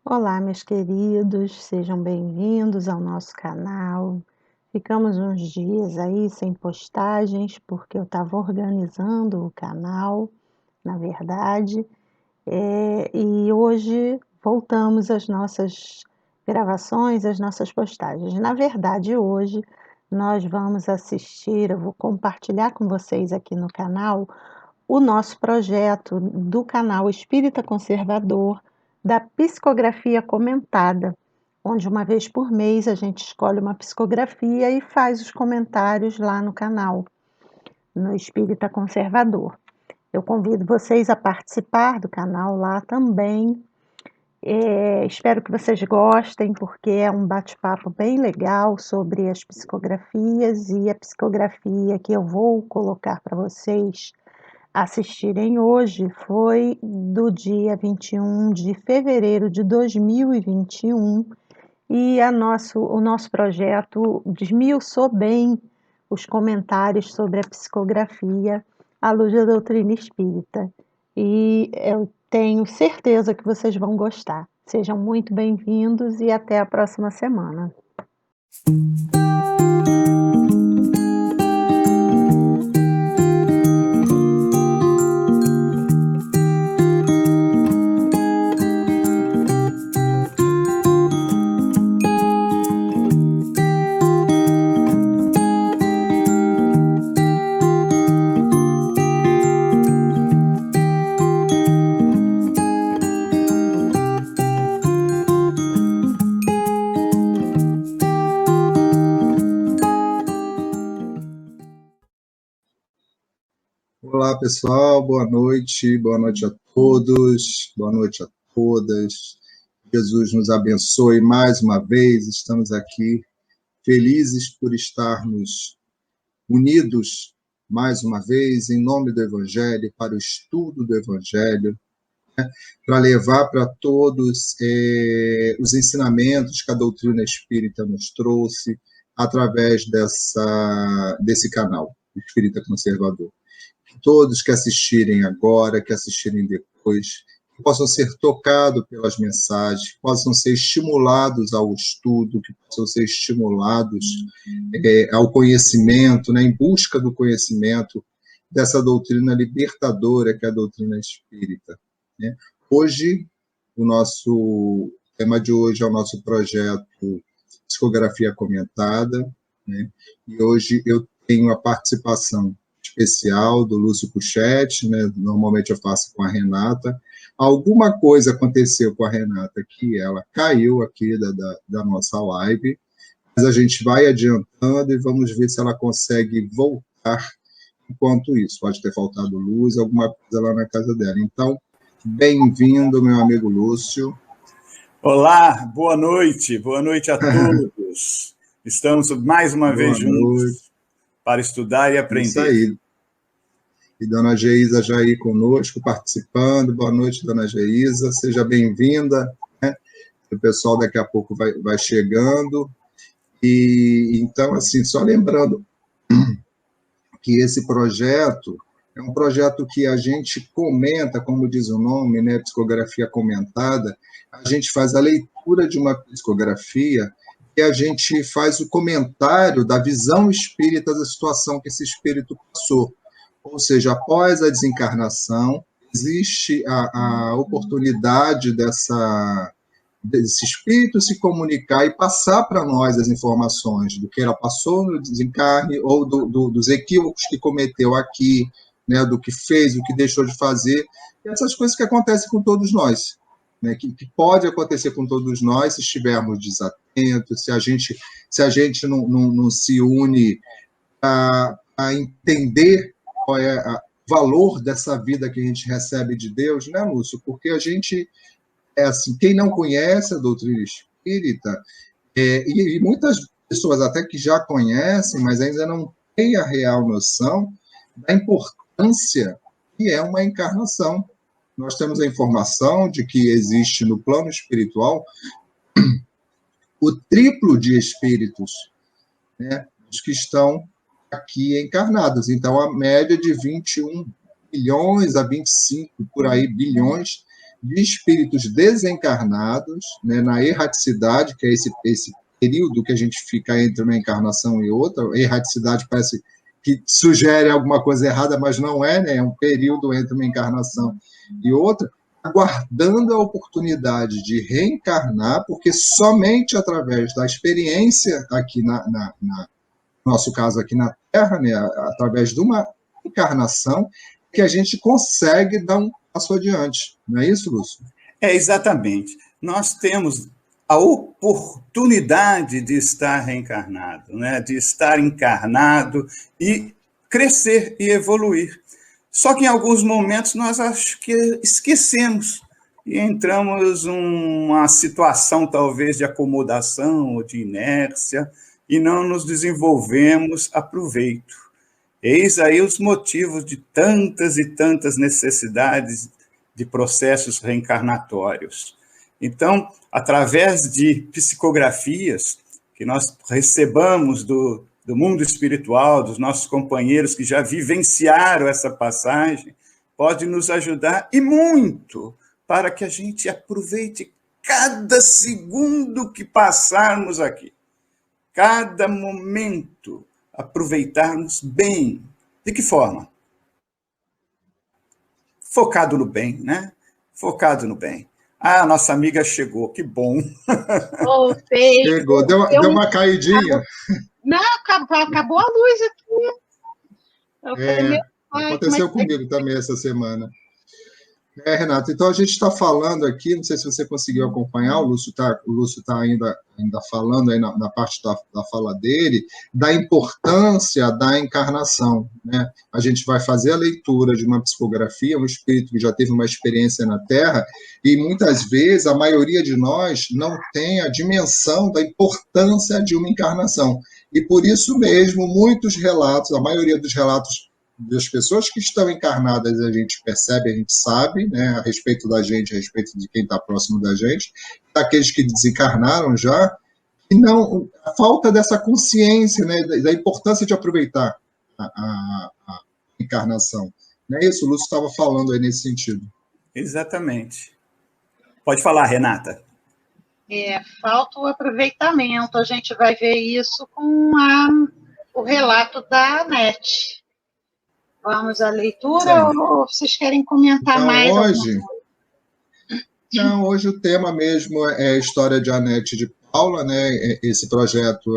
Olá, meus queridos, sejam bem-vindos ao nosso canal. Ficamos uns dias aí sem postagens, porque eu estava organizando o canal, na verdade, e hoje voltamos às nossas gravações, às nossas postagens. Na verdade, hoje nós vamos assistir, eu vou compartilhar com vocês aqui no canal o nosso projeto do canal Espírita Conservador da psicografia comentada, onde uma vez por mês a gente escolhe uma psicografia e faz os comentários lá no canal, no Espírita Conservador. Eu convido vocês a participar do canal lá também. Espero que vocês gostem, porque é um bate-papo bem legal sobre as psicografias, e a psicografia que eu vou colocar para vocês assistirem hoje foi do dia 21 de fevereiro de 2021, e o nosso projeto desmiuçou bem os comentários sobre a psicografia à luz da doutrina espírita. E eu tenho certeza que vocês vão gostar. Sejam muito bem-vindos e até a próxima semana. Olá, pessoal, boa noite a todos, boa noite a todas. Jesus nos abençoe mais uma vez, estamos aqui felizes por estarmos unidos mais uma vez em nome do Evangelho, para o estudo do Evangelho, para levar para todos os ensinamentos que a doutrina espírita nos trouxe através desse canal, Espírita Conservador. Todos que assistirem agora, que assistirem depois, que possam ser tocados pelas mensagens, que possam ser estimulados ao estudo, que possam ser estimulados ao conhecimento, né, em busca do conhecimento dessa doutrina libertadora que é a doutrina espírita. Né? Hoje, o tema de hoje é o nosso projeto Psicografia Comentada, né? E hoje eu tenho a participação especial do Lúcio Puchetti, né? Normalmente eu faço com a Renata. Alguma coisa aconteceu com a Renata que ela caiu aqui da nossa live, mas a gente vai adiantando e vamos ver se ela consegue voltar enquanto isso. Pode ter faltado luz, alguma coisa lá na casa dela. Então, bem-vindo, meu amigo Lúcio. Olá, boa noite a todos. Estamos mais uma vez juntos para estudar e aprender. Isso aí. E Dona Geisa já aí conosco, participando. Boa noite, Dona Geisa, seja bem-vinda. Né? O pessoal daqui a pouco vai chegando. E então, assim, só lembrando que esse projeto é um projeto que a gente comenta, como diz o nome, né, psicografia comentada. A gente faz a leitura de uma psicografia e a gente faz o comentário da visão espírita da situação que esse espírito passou. Ou seja, após a desencarnação, existe a oportunidade desse espírito se comunicar e passar para nós as informações do que ela passou no desencarne ou dos equívocos que cometeu aqui, né, do que fez, do que deixou de fazer, e essas coisas que acontecem com todos nós, né, que pode acontecer com todos nós se estivermos desatentos, se a gente não se une a entender qual é o valor dessa vida que a gente recebe de Deus, né, Lúcio? Porque a gente, assim, quem não conhece a doutrina espírita, e muitas pessoas até que já conhecem, mas ainda não têm a real noção da importância que é uma encarnação. Nós temos a informação de que existe no plano espiritual o triplo de espíritos, né, os que estão aqui encarnados. Então, a média de 21 bilhões a 25, por aí, bilhões de espíritos desencarnados, né, na erraticidade, que é esse período que a gente fica entre uma encarnação e outra. A erraticidade parece que sugere alguma coisa errada, mas não é, né? É um período entre uma encarnação e outra, aguardando a oportunidade de reencarnar, porque somente através da experiência aqui no nosso caso aqui na Terra, né, através de uma encarnação, que a gente consegue dar um passo adiante. Não é isso, Lúcio? É, exatamente. Nós temos a oportunidade de estar reencarnado, né? De estar encarnado e crescer e evoluir. Só que em alguns momentos nós acho que esquecemos e entramos numa situação talvez de acomodação ou de inércia e não nos desenvolvemos a proveito. Eis aí os motivos de tantas e tantas necessidades de processos reencarnatórios. Então, através de psicografias que nós recebamos do mundo espiritual, dos nossos companheiros que já vivenciaram essa passagem, pode nos ajudar e muito para que a gente aproveite cada segundo que passarmos aqui, cada momento, aproveitarmos bem. De que forma? Focado no bem, né? Focado no bem. Ah, nossa amiga chegou, que bom. Oh, chegou, deu uma caidinha. Não, acabou a luz aqui. Aconteceu comigo também essa semana. Renato, então a gente está falando aqui, não sei se você conseguiu acompanhar, o Lúcio está ainda falando aí na parte da fala dele, da importância da encarnação, né? A gente vai fazer a leitura de uma psicografia, um espírito que já teve uma experiência na Terra, e muitas vezes a maioria de nós não tem a dimensão da importância de uma encarnação. E por isso mesmo, muitos relatos, a maioria dos relatos das pessoas que estão encarnadas, a gente percebe, a gente sabe, né, a respeito da gente, a respeito de quem está próximo da gente, daqueles que desencarnaram já, e não, a falta dessa consciência, né, da importância de aproveitar a encarnação. Não é isso? O Lúcio estava falando aí nesse sentido. Exatamente. Pode falar, Renata. Falta o aproveitamento. A gente vai ver isso com o relato da Anete. Vamos à leitura. Sim. Ou vocês querem comentar então, mais? Hoje o tema mesmo é a história de Anete de Paula, né? Esse projeto,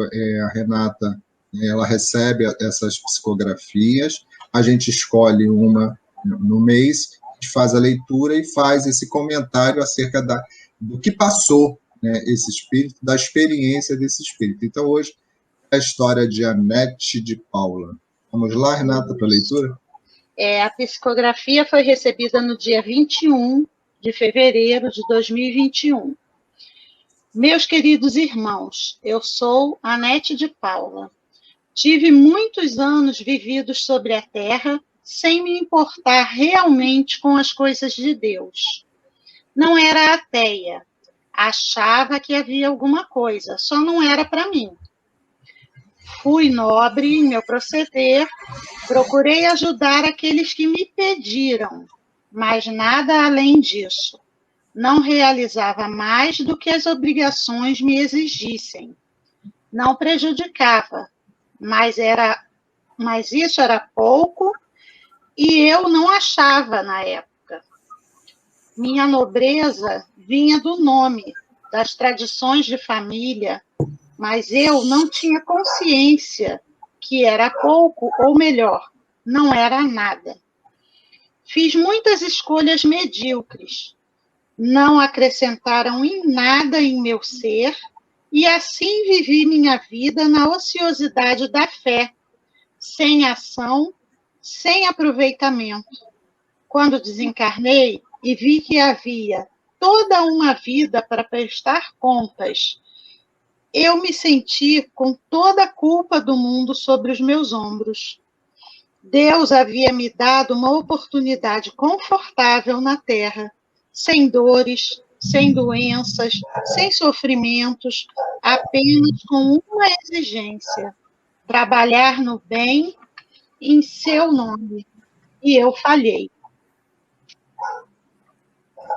a Renata, ela recebe essas psicografias, a gente escolhe uma no mês, a gente faz a leitura e faz esse comentário acerca do que passou, né, esse espírito, da experiência desse espírito. Então, hoje é a história de Anete de Paula. Vamos lá, Renata, para a leitura? A psicografia foi recebida no dia 21 de fevereiro de 2021. Meus queridos irmãos, eu sou Anete de Paula. Tive muitos anos vividos sobre a terra sem me importar realmente com as coisas de Deus. Não era ateia, achava que havia alguma coisa, só não era para mim. Fui nobre em meu proceder, procurei ajudar aqueles que me pediram, mas nada além disso. Não realizava mais do que as obrigações me exigissem. Não prejudicava, mas isso era pouco e eu não achava na época. Minha nobreza vinha do nome, das tradições de família, mas eu não tinha consciência que era pouco, ou melhor, não era nada. Fiz muitas escolhas medíocres, não acrescentaram em nada em meu ser, e assim vivi minha vida na ociosidade da fé, sem ação, sem aproveitamento. Quando desencarnei e vi que havia toda uma vida para prestar contas, eu me senti com toda a culpa do mundo sobre os meus ombros. Deus havia me dado uma oportunidade confortável na Terra, sem dores, sem doenças, sem sofrimentos, apenas com uma exigência: trabalhar no bem em seu nome. E eu falhei.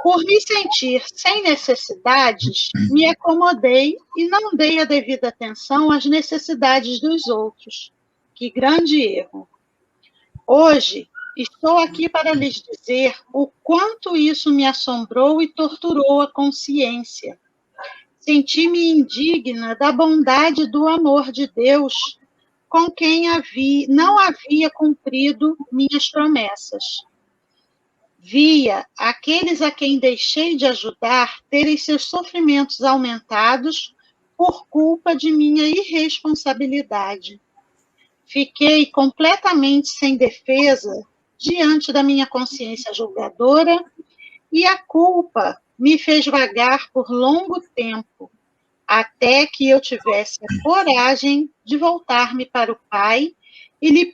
Por me sentir sem necessidades, me acomodei e não dei a devida atenção às necessidades dos outros. Que grande erro! Hoje, estou aqui para lhes dizer o quanto isso me assombrou e torturou a consciência. Senti-me indigna da bondade e do amor de Deus com quem não havia cumprido minhas promessas. Via aqueles a quem deixei de ajudar terem seus sofrimentos aumentados por culpa de minha irresponsabilidade. Fiquei completamente sem defesa diante da minha consciência julgadora e a culpa me fez vagar por longo tempo, até que eu tivesse a coragem de voltar-me para o Pai e lhe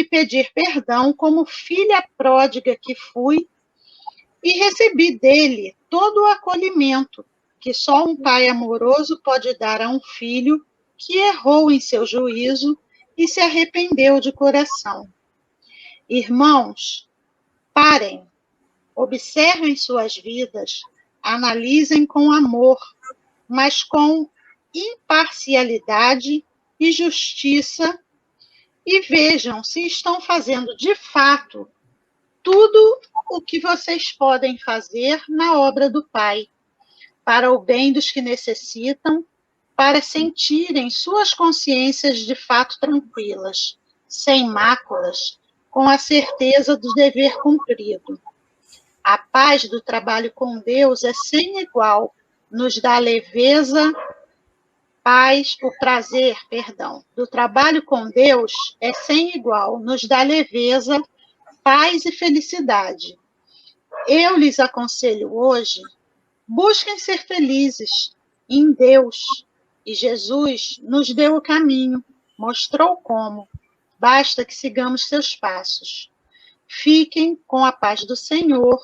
pedir perdão como filha pródiga que fui, e recebi dele todo o acolhimento que só um pai amoroso pode dar a um filho que errou em seu juízo e se arrependeu de coração. Irmãos, parem, observem suas vidas, analisem com amor, mas com imparcialidade e justiça, e vejam se estão fazendo de fato tudo o que vocês podem fazer na obra do Pai, para o bem dos que necessitam, para sentirem suas consciências de fato tranquilas, sem máculas, com a certeza do dever cumprido. A paz do trabalho com Deus é sem igual, nos dá leveza, do trabalho com Deus é sem igual, nos dá leveza, paz e felicidade. Eu lhes aconselho hoje, busquem ser felizes em Deus, e Jesus nos deu o caminho, mostrou como, basta que sigamos seus passos. Fiquem com a paz do Senhor,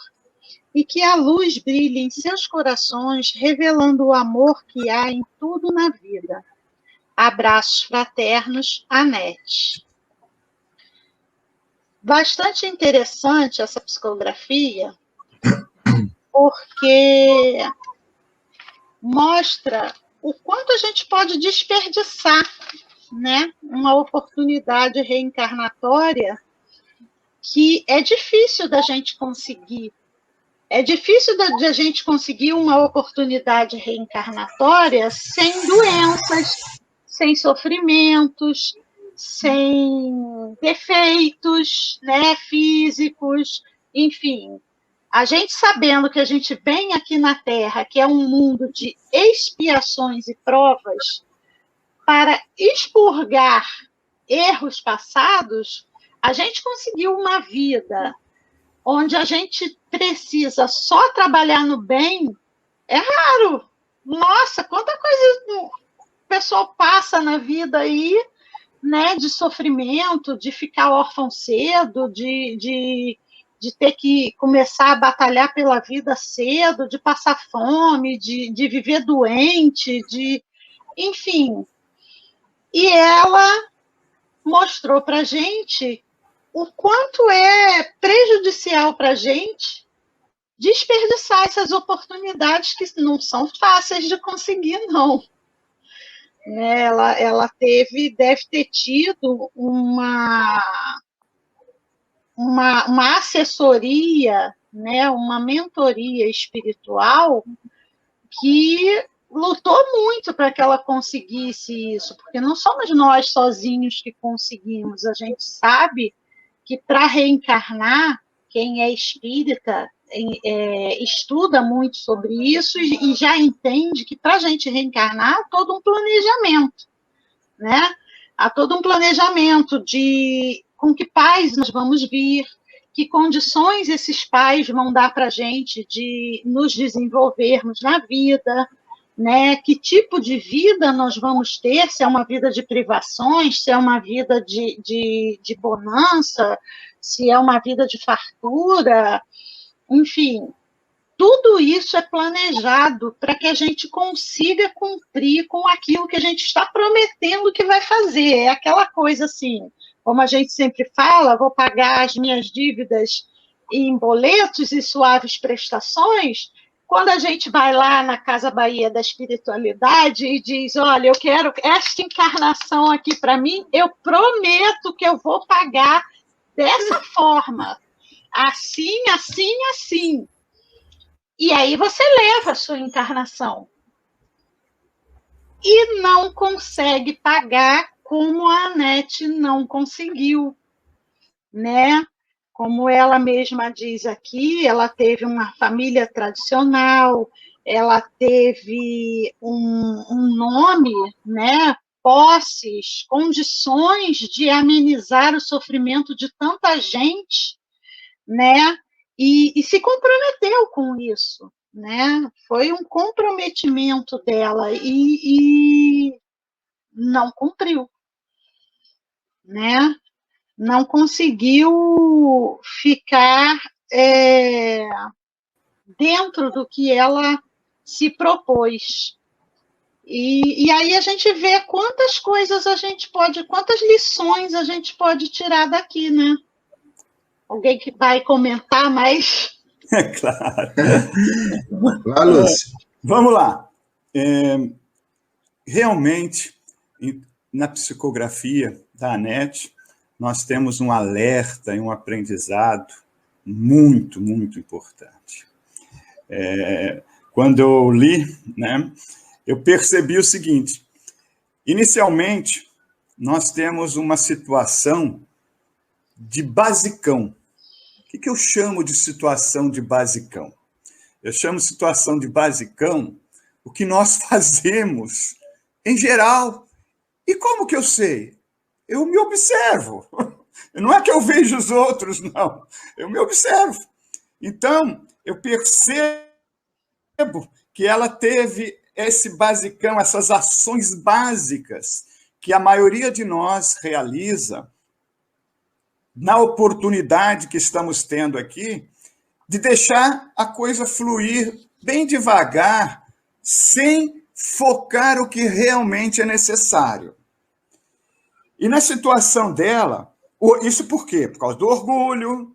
e que a luz brilhe em seus corações, revelando o amor que há em tudo na vida. Abraços fraternos, Anete. Bastante interessante essa psicografia, porque mostra o quanto a gente pode desperdiçar, né, uma oportunidade reencarnatória que é difícil da gente conseguir. É difícil de a gente conseguir uma oportunidade reencarnatória sem doenças, sem sofrimentos, sem defeitos, né, físicos, enfim. A gente sabendo que a gente vem aqui na Terra, que é um mundo de expiações e provas, para expurgar erros passados, a gente conseguiu uma vida onde a gente precisa só trabalhar no bem, é raro. Nossa, quanta coisa o pessoal passa na vida aí, né, de sofrimento, de ficar órfão cedo, de ter que começar a batalhar pela vida cedo, de passar fome, de viver doente, enfim. E ela mostrou para a gente o quanto é prejudicial para a gente desperdiçar essas oportunidades que não são fáceis de conseguir, não. Ela deve ter tido uma assessoria, né, uma mentoria espiritual que lutou muito para que ela conseguisse isso, porque não somos nós sozinhos que conseguimos, a gente sabe que para reencarnar, quem é espírita estuda muito sobre isso e já entende que para a gente reencarnar há todo um planejamento, né? Há todo um planejamento de com que pais nós vamos vir, que condições esses pais vão dar para a gente de nos desenvolvermos na vida, né? Que tipo de vida nós vamos ter, se é uma vida de privações, se é uma vida de bonança, se é uma vida de fartura, enfim, tudo isso é planejado para que a gente consiga cumprir com aquilo que a gente está prometendo que vai fazer. É aquela coisa assim, como a gente sempre fala, vou pagar as minhas dívidas em boletos e suaves prestações, quando a gente vai lá na Casa Bahia da Espiritualidade e diz, olha, eu quero esta encarnação aqui para mim, eu prometo que eu vou pagar dessa forma, assim, assim, assim. E aí você leva a sua encarnação. E não consegue pagar como a Anete não conseguiu, né? Como ela mesma diz aqui, ela teve uma família tradicional, ela teve um nome, né? Posses, condições de amenizar o sofrimento de tanta gente, né? E se comprometeu com isso, né? Foi um comprometimento dela e não cumpriu, né? Não conseguiu ficar dentro do que ela se propôs. E aí a gente vê quantas coisas a gente pode, quantas lições a gente pode tirar daqui, né? Alguém que vai comentar mais? É claro. Lá, Lúcia. Vamos lá. Realmente, na psicografia da Anete, nós temos um alerta e um aprendizado muito, muito importante. Quando eu li, né, eu percebi o seguinte: inicialmente, nós temos uma situação de basicão. O que eu chamo de situação de basicão? Eu chamo de situação de basicão o que nós fazemos em geral. E como que eu sei? Eu me observo. Não é que eu vejo os outros, não. Eu me observo. Então, eu percebo que ela teve esse basicão, essas ações básicas que a maioria de nós realiza na oportunidade que estamos tendo aqui de deixar a coisa fluir bem devagar, sem focar o que realmente é necessário. E na situação dela, isso por quê? Por causa do orgulho,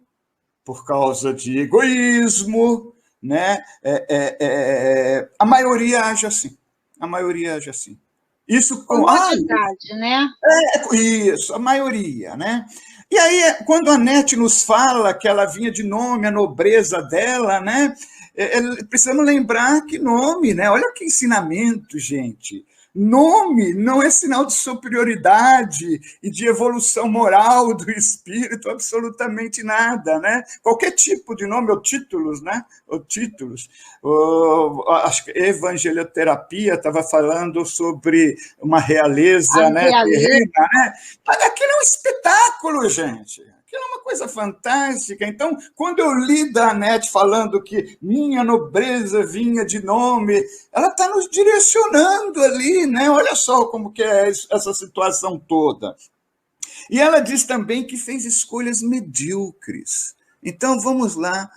por causa de egoísmo, né? A maioria age assim. A maioria age assim. Isso com né? Isso, a maioria, né? E aí, quando a Anete nos fala que ela vinha de nome, a nobreza dela, né? Precisamos lembrar que nome, né? Olha que ensinamento, gente. Nome não é sinal de superioridade e de evolução moral do espírito, absolutamente nada, né? Qualquer tipo de nome, ou títulos, né? Ou títulos. Acho que evangelioterapia estava falando sobre uma realeza, né? Terrena, né? Mas aquilo é um espetáculo, gente. Aquilo é uma coisa fantástica. Então, quando eu li da Anete falando que minha nobreza vinha de nome, ela está nos direcionando ali, né? Olha só como que é essa situação toda. E ela diz também que fez escolhas medíocres. Então, vamos lá.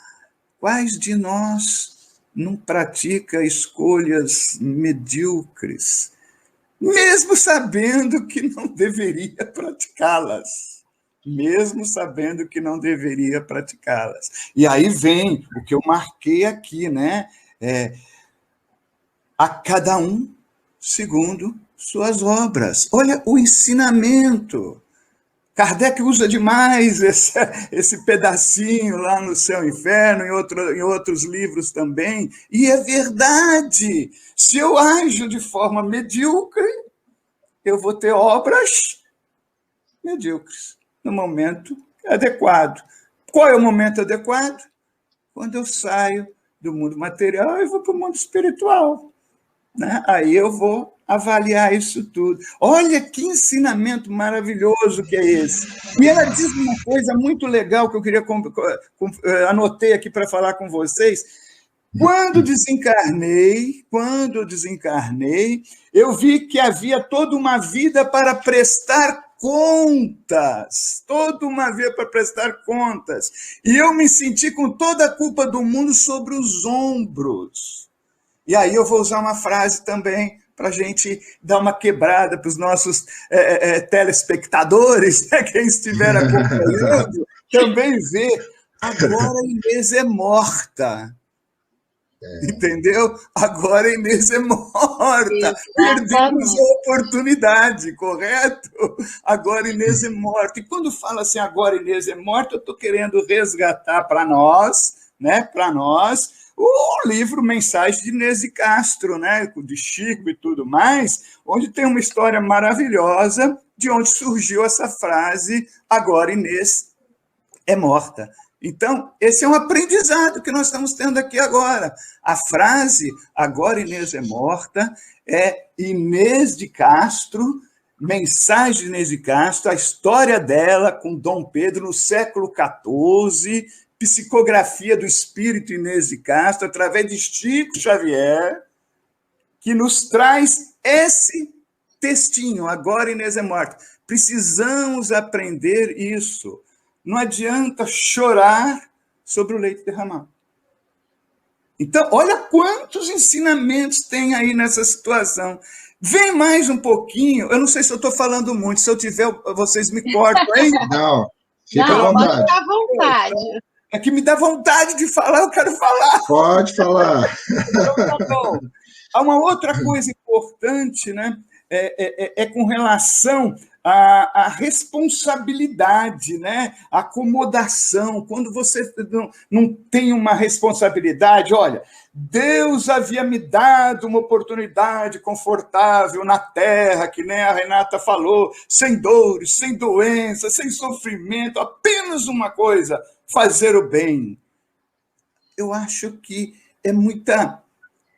Quais de nós não pratica escolhas medíocres, mesmo sabendo que não deveria praticá-las? Mesmo sabendo que não deveria praticá-las. E aí vem o que eu marquei aqui, né? A cada um segundo suas obras. Olha o ensinamento. Kardec usa demais esse pedacinho lá no Céu e Inferno, em outros livros também. E é verdade. Se eu ajo de forma medíocre, eu vou ter obras medíocres no momento adequado. Qual é o momento adequado? Quando eu saio do mundo material e vou para o mundo espiritual, né? Aí eu vou avaliar isso tudo. Olha que ensinamento maravilhoso que é esse. E ela diz uma coisa muito legal que eu queria anotei aqui para falar com vocês. Quando desencarnei, eu vi que havia toda uma vida para prestar contas, e eu me senti com toda a culpa do mundo sobre os ombros. E aí eu vou usar uma frase também para a gente dar uma quebrada para os nossos telespectadores, né, quem estiver acompanhando, também ver Agora a Inês é morta. Entendeu? Agora a Inês é morta. Exatamente. Perdemos a oportunidade, correto? Agora a Inês é morta. E quando fala assim, agora a Inês é morta, eu estou querendo resgatar para nós, né? Para nós, o livro Mensagens de Inês de Castro, né? De Chico e tudo mais, onde tem uma história maravilhosa de onde surgiu essa frase, agora Inês é morta. Então, esse é um aprendizado que nós estamos tendo aqui agora. A frase, agora Inês é morta, é Inês de Castro, Mensagem de Inês de Castro, a história dela com Dom Pedro no século XIV, psicografia do espírito Inês de Castro, através de Chico Xavier, que nos traz esse textinho, agora Inês é morta. Precisamos aprender isso. Não adianta chorar sobre o leite derramado. Então, olha quantos ensinamentos tem aí nessa situação. Vem mais um pouquinho, eu não sei se eu estou falando muito, se eu tiver, vocês me cortam, hein? Não, fica Não, à pode vontade. ficar à vontade. É que me dá vontade de falar, eu quero falar. Pode falar. Então, tá bom. Há uma outra coisa importante, né? É com relação à responsabilidade, né? A acomodação. Quando você não tem uma responsabilidade, olha, Deus havia me dado uma oportunidade confortável na terra, que nem a Renata falou, sem dores, sem doença, sem sofrimento, apenas uma coisa, fazer o bem. Eu acho que é muita,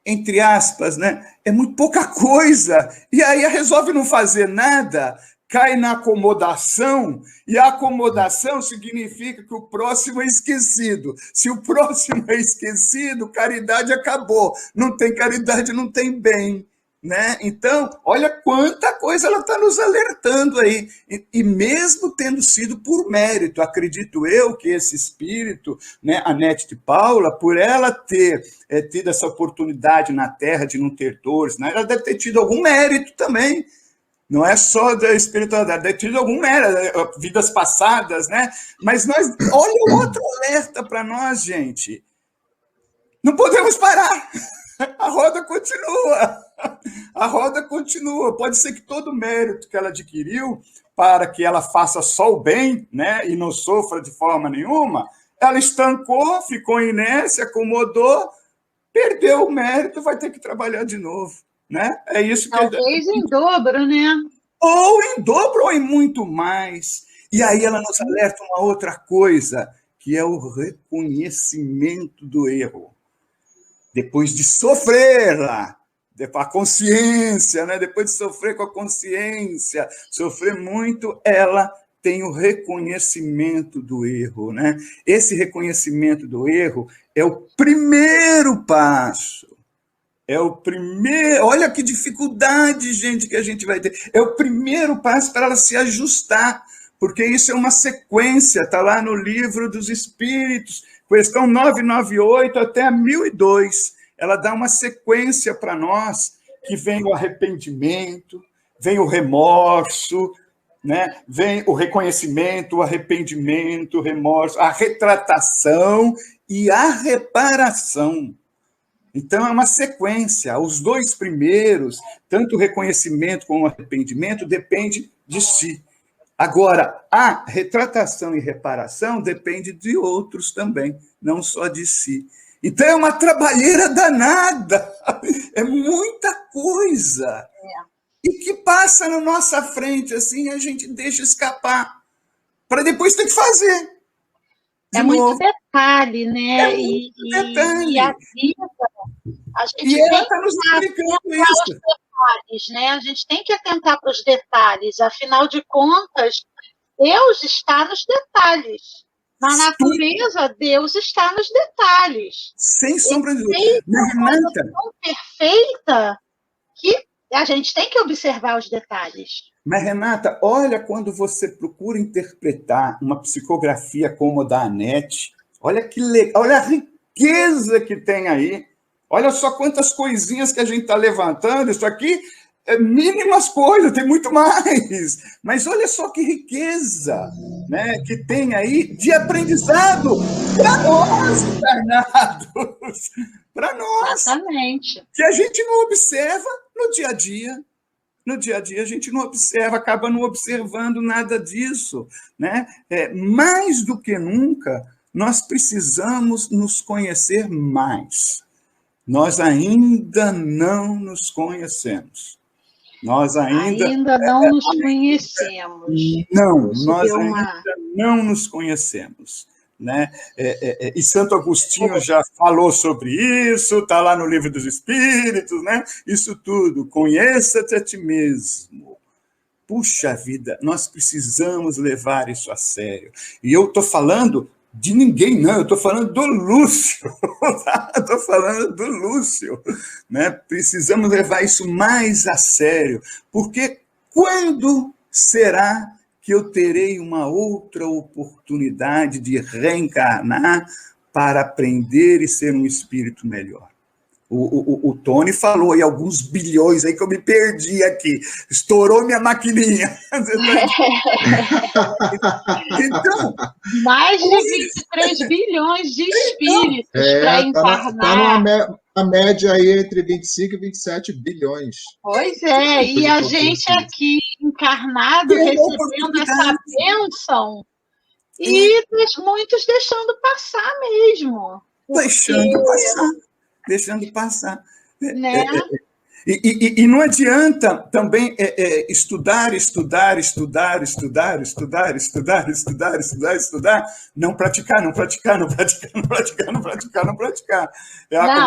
entre aspas, né? É muito pouca coisa. E aí resolve não fazer nada, cai na acomodação, e a acomodação significa que o próximo é esquecido. Se o próximo é esquecido, caridade acabou. Não tem caridade, não tem bem. Né? Então, olha quanta coisa ela está nos alertando aí. E mesmo tendo sido por mérito, acredito eu que esse espírito, né, a Nete de Paula, por ela ter tido essa oportunidade na Terra de não ter dores, né, ela deve ter tido algum mérito também. Não é só da espiritualidade, deve ter tido algum mérito, vidas passadas, né? Mas olha outro alerta para nós, gente. Não podemos parar. A roda continua. A roda continua. Pode ser que todo o mérito que ela adquiriu para que ela faça só o bem, né, e não sofra de forma nenhuma, ela estancou, ficou em inércia, acomodou, perdeu o mérito, vai ter que trabalhar de novo. Né? É isso que talvez em dobro, né? Ou em dobro ou em muito mais. E aí ela nos alerta uma outra coisa, que é o reconhecimento do erro. Depois de sofrer lá, a consciência, né? Depois de sofrer com a consciência, sofrer muito, ela tem o reconhecimento do erro. Né? Esse reconhecimento do erro é o primeiro passo. É o primeiro... Olha que dificuldade, gente, que a gente vai ter. É o primeiro passo para ela se ajustar, porque isso é uma sequência, está lá no Livro dos Espíritos, questão 998 até a 1002. Ela dá uma sequência para nós, que vem o arrependimento, vem o remorso, né? Vem o reconhecimento, o arrependimento, o remorso, a retratação e a reparação. Então, é uma sequência. Os dois primeiros, tanto o reconhecimento como o arrependimento, depende de si. Agora, a retratação e reparação depende de outros também, não só de si. Então, é uma trabalheira danada. É muita coisa. E que passa na nossa frente, assim, a gente deixa escapar, para depois ter que fazer. É muito detalhe, né? É muito detalhe. E a vida, a gente e ela está nos explicando isso. Detalhes, né? A gente tem que atentar para os detalhes. Afinal de contas, Deus está nos detalhes. Na natureza, Deus está nos detalhes. Sem sombra de dúvida. Mas, Renata, é tão perfeita que a gente tem que observar os detalhes. Mas, Renata, olha quando você procura interpretar uma psicografia como a da Anete, olha que legal, olha a riqueza que tem aí. Olha só quantas coisinhas que a gente está levantando. Isso aqui mínimas coisas, tem muito mais. Mas olha só que riqueza, né, que tem aí de aprendizado para nós encarnados, para nós. Exatamente. Que a gente não observa no dia a dia. No dia a dia a gente não observa, acaba não observando nada disso, né? Mais do que nunca, nós precisamos nos conhecer mais. Nós ainda não nos conhecemos. Nós ainda não nos conhecemos. Não, nós ainda não nos conhecemos. Né? E Santo Agostinho já falou sobre isso, está lá no Livro dos Espíritos, né? Isso tudo, conheça-te a ti mesmo. Puxa vida, nós precisamos levar isso a sério. E eu estou falando de ninguém, não, eu estou falando do Lúcio. Estou falando do Lúcio. Né? Precisamos levar isso mais a sério, porque quando será que eu terei uma outra oportunidade de reencarnar para aprender e ser um espírito melhor? O Tony falou aí alguns bilhões aí que eu me perdi aqui. Estourou minha maquininha. Então, mais de 23 bilhões de espíritos para encarnar. Está a média aí entre 25 e 27 bilhões. Pois é, e a gente aqui encarnado recebendo essa bênção e muitos deixando passar mesmo. Deixando passar. Né? E não adianta também estudar, não praticar. Não,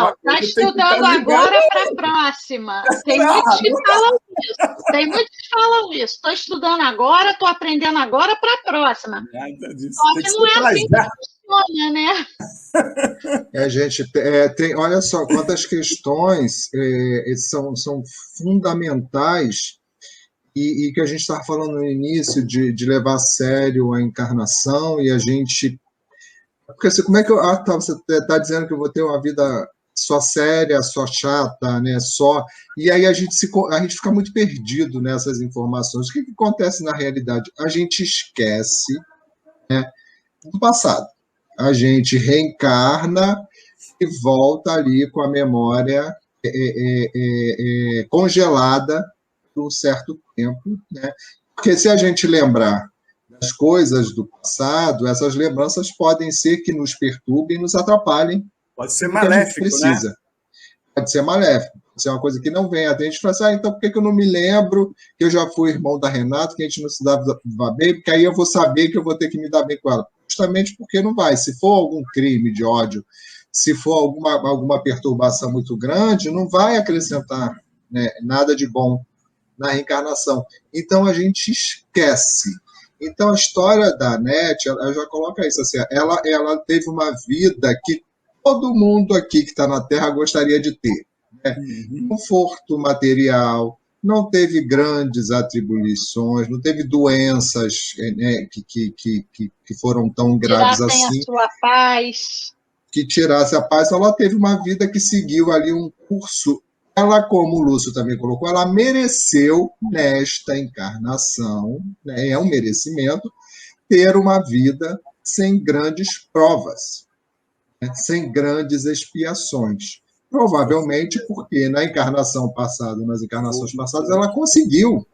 está estudando agora para a próxima. Tem muitos que falam isso. Estou estudando agora, estou aprendendo agora para a próxima. Nada disso. Só que não é assim que funciona, né? Gente, olha só quantas questões são fundamentais e que a gente estava falando no início de levar a sério a encarnação e a gente... Porque assim, como é que você está dizendo que eu vou ter uma vida só séria, só chata, né? E aí a gente fica muito perdido nessas informações. O que acontece na realidade? A gente esquece, né, do passado. A gente reencarna e volta ali com a memória congelada por um certo tempo, né? Porque se a gente lembrar das coisas do passado, essas lembranças podem ser que nos perturbem e nos atrapalhem. Pode ser maléfico, precisa. Né? Pode ser maléfico, pode ser uma coisa que não vem. A gente fala assim, então por que eu não me lembro que eu já fui irmão da Renata, que a gente não se dava bem, porque aí eu vou saber que eu vou ter que me dar bem com ela. Justamente porque não vai. Se for algum crime de ódio, se for alguma perturbação muito grande, não vai acrescentar, né, nada de bom na reencarnação. Então, a gente esquece. Então, a história da Anete, ela já coloca isso assim, ela teve uma vida que todo mundo aqui que está na Terra gostaria de ter. Né? Conforto material, não teve grandes atribuições, não teve doenças, né, que foram tão graves assim. A sua paz. Que tirasse a paz. Ela teve uma vida que seguiu ali um curso. Ela, como o Lúcio também colocou, ela mereceu, nesta encarnação, né, é um merecimento, ter uma vida sem grandes provas, né, sem grandes expiações. Provavelmente porque na encarnação passada, nas encarnações passadas, ela conseguiu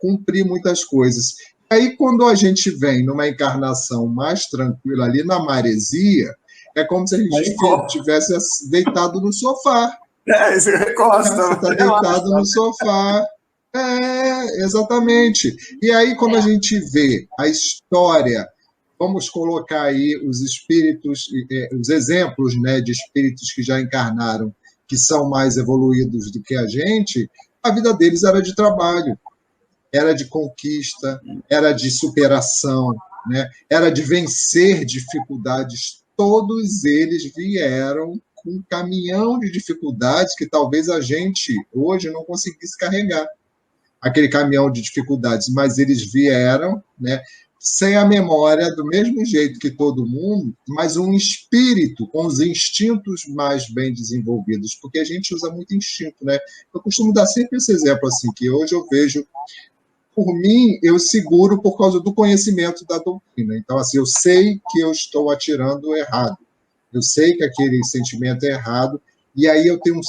cumprir muitas coisas. Aí, quando a gente vem numa encarnação mais tranquila, ali na maresia, é como se a gente tivesse deitado no sofá. Você recosta. Você está deitado no sofá. Exatamente. E aí, quando a gente vê a história, vamos colocar aí os espíritos, os exemplos, né, de espíritos que já encarnaram, que são mais evoluídos do que a vida deles era de trabalho, era de conquista, era de superação, né, era de vencer dificuldades. Todos eles vieram com um caminhão de dificuldades que talvez a gente hoje não conseguisse carregar. Aquele caminhão de dificuldades, mas eles vieram, né, sem a memória, do mesmo jeito que todo mundo, mas um espírito com os instintos mais bem desenvolvidos, porque a gente usa muito instinto, né? Eu costumo dar sempre esse exemplo, assim, que hoje eu vejo, por mim, eu seguro por causa do conhecimento da doutrina. Então, assim, eu sei que eu estou atirando errado, eu sei que aquele sentimento é errado, e aí eu tenho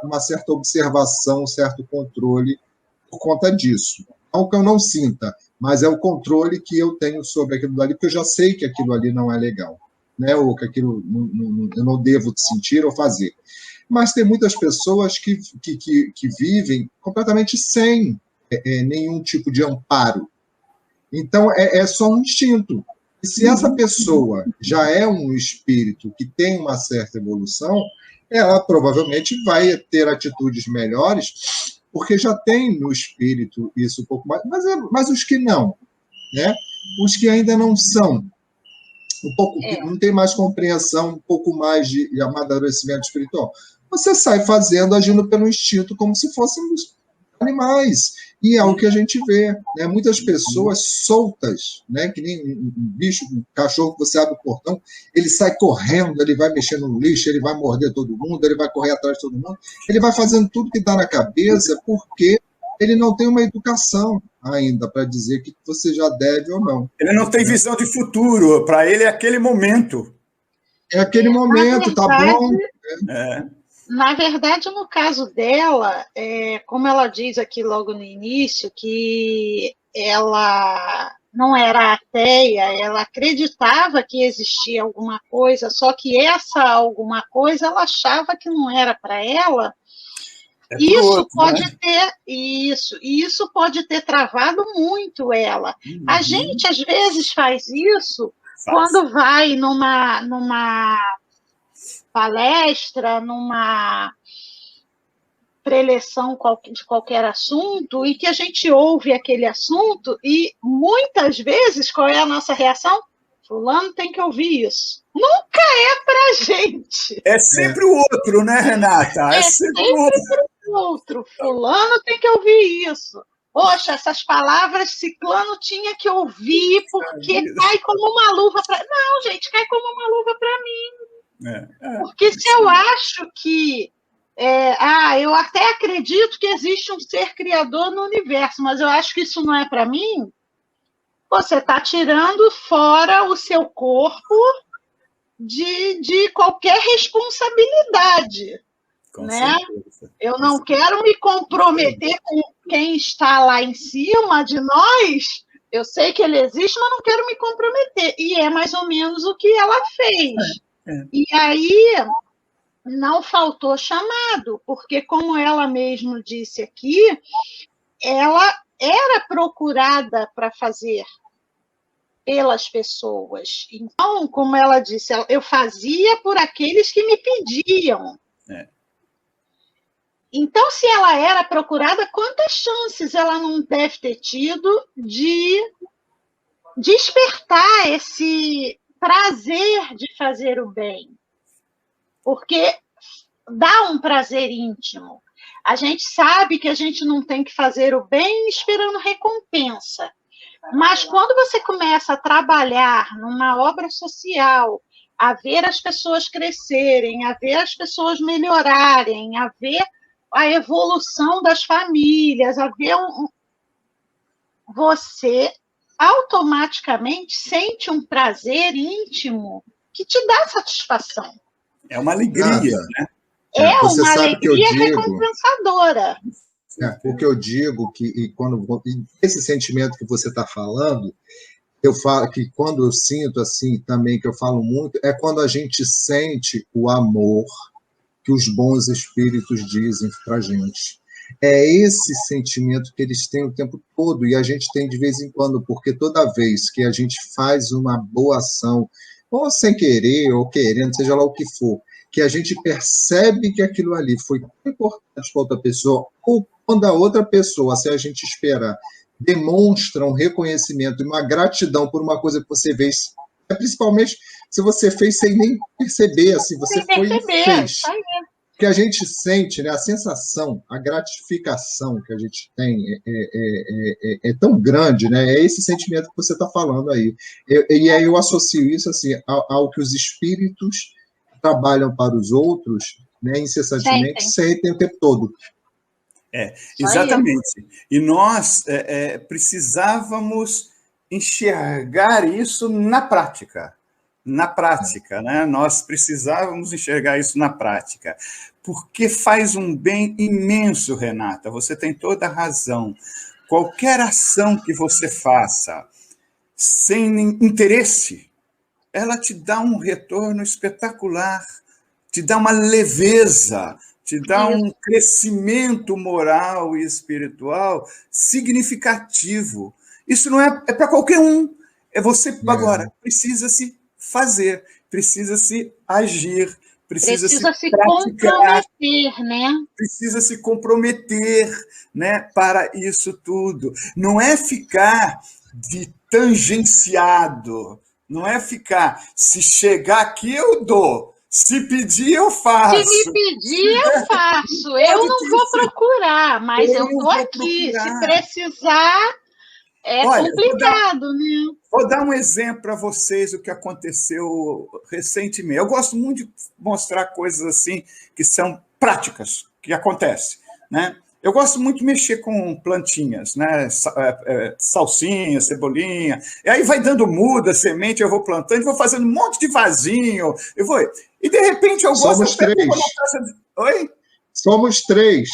uma certa observação, um certo controle por conta disso. Não que eu não sinta, mas é o controle que eu tenho sobre aquilo ali, porque eu já sei que aquilo ali não é legal, né? Ou que aquilo eu não devo sentir ou fazer. Mas tem muitas pessoas que vivem completamente sem nenhum tipo de amparo. Então, é só um instinto. E se essa pessoa já é um espírito que tem uma certa evolução, ela provavelmente vai ter atitudes melhores, porque já tem no espírito isso um pouco mais. Mas os que não, né? Os que ainda não são, não tem mais compreensão, um pouco mais de amadurecimento espiritual, você sai fazendo, agindo pelo instinto, como se fôssemos animais. E é o que a gente vê, né? Muitas pessoas soltas, né? Que nem um bicho, um cachorro que você abre o portão, ele sai correndo, ele vai mexer no lixo, ele vai morder todo mundo, ele vai correr atrás de todo mundo, ele vai fazendo tudo que dá na cabeça, porque ele não tem uma educação ainda para dizer que você já deve ou não. Ele não tem visão de futuro, para ele é aquele momento. É aquele momento, tá bom? Na verdade, no caso dela, como ela diz aqui logo no início, que ela não era ateia, ela acreditava que existia alguma coisa, só que essa alguma coisa ela achava que não era para ela. Isso pode ter travado muito ela. A gente às vezes faz isso quando vai numa palestra, numa preleção de qualquer assunto, e que a gente ouve aquele assunto, e muitas vezes, qual é a nossa reação? Fulano tem que ouvir isso. Nunca é pra gente. É sempre o outro, né, Renata? É sempre o outro. Fulano tem que ouvir isso. Poxa, essas palavras Ciclano tinha que ouvir, porque cai como uma luva para... Não, gente, cai como uma luva para mim. Porque se eu acho que... eu até acredito que existe um ser criador no universo, mas eu acho que isso não é para mim, você está tirando fora o seu corpo de qualquer responsabilidade. Né? Eu não quero me comprometer com quem está lá em cima de nós. Eu sei que ele existe, mas não quero me comprometer. E é mais ou menos o que ela fez. E aí não faltou chamado, porque, como ela mesma disse aqui, ela era procurada para fazer pelas pessoas. Então, como ela disse, eu fazia por aqueles que me pediam. Então, se ela era procurada, quantas chances ela não deve ter tido de despertar esse prazer de fazer o bem? Porque dá um prazer íntimo. A gente sabe que a gente não tem que fazer o bem esperando recompensa. Mas quando você começa a trabalhar numa obra social, a ver as pessoas crescerem, a ver as pessoas melhorarem, a ver a evolução das famílias, a ver você automaticamente sente um prazer íntimo que te dá satisfação. É uma alegria, né? É uma alegria recompensadora. O que eu digo, esse sentimento que você está falando, eu falo que quando eu sinto assim também, que eu falo muito, é quando a gente sente o amor que os bons espíritos dizem para a gente. É esse sentimento que eles têm o tempo todo, e a gente tem de vez em quando, porque toda vez que a gente faz uma boa ação, ou sem querer, ou querendo, seja lá o que for, que a gente percebe que aquilo ali foi tão importante para outra pessoa, ou quando a outra pessoa, se a gente esperar, demonstra um reconhecimento e uma gratidão por uma coisa que você fez, principalmente se você fez sem nem perceber, assim, você foi e fez. que a gente sente, né, a sensação, a gratificação que a gente tem é tão grande, né? É esse sentimento que você está falando aí. E aí eu associo isso assim, ao que os espíritos trabalham para os outros, né, incessantemente, sentem o tempo todo. Exatamente. E nós precisávamos enxergar isso na prática. Na prática, né? Nós precisávamos enxergar isso na prática, porque faz um bem imenso, Renata, você tem toda a razão. Qualquer ação que você faça sem interesse, ela te dá um retorno espetacular, te dá uma leveza, te dá um crescimento moral e espiritual significativo. Isso não é para qualquer um, é você agora, precisa se fazer, precisa se agir, precisa se comprometer, né? Precisa se comprometer, né, para isso tudo. Não é ficar de tangenciado, não é ficar, se chegar aqui eu dou, se pedir eu faço. Se me pedir eu faço, eu não vou procurar, mas eu estou aqui, se precisar... Olha, complicado, né? Vou dar um exemplo para vocês do que aconteceu recentemente. Eu gosto muito de mostrar coisas assim que são práticas, que acontecem, né? Eu gosto muito de mexer com plantinhas, né? Salsinha, cebolinha. E aí vai dando muda, semente, eu vou plantando, vou fazendo um monte de vasinho. E de repente eu gosto... Somos três. Oi? Somos três.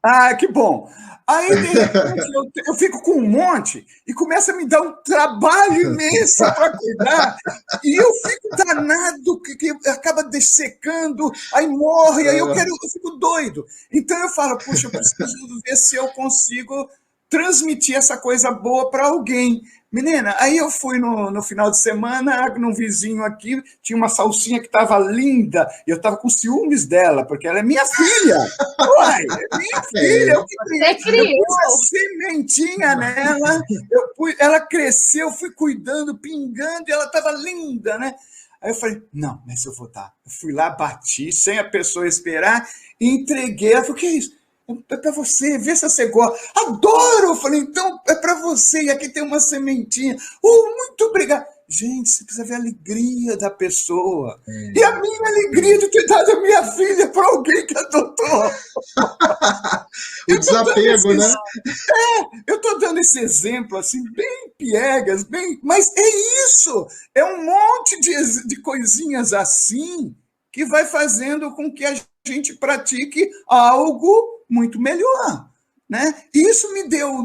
Ah, que bom. Aí, de repente, eu fico com um monte e começa a me dar um trabalho imenso para cuidar. E eu fico danado, que acaba dessecando, aí morre, aí eu fico doido. Então eu falo, puxa, eu preciso ver se eu consigo transmitir essa coisa boa para alguém. Menina, aí eu fui no final de semana, num vizinho aqui, tinha uma salsinha que estava linda, e eu estava com ciúmes dela, porque ela é minha filha. Uai, é minha filha, eu pus uma sementinha nela, ela cresceu, eu fui cuidando, pingando, e ela estava linda, né? Aí eu falei, não, mas eu vou dar. Eu fui lá, bati, sem a pessoa esperar, e entreguei. Ela falou, o que é isso? É para você, vê se você gosta. Adoro! Eu falei, então é para você, e aqui tem uma sementinha. Muito obrigado. Gente, você precisa ver a alegria da pessoa. E a minha alegria de ter dado a minha filha para alguém que adotou. O desapego, né? Eu estou dando esse exemplo, assim, bem piegas, mas é isso. É um monte de coisinhas assim que vai fazendo com que a gente pratique algo muito melhor, né? E isso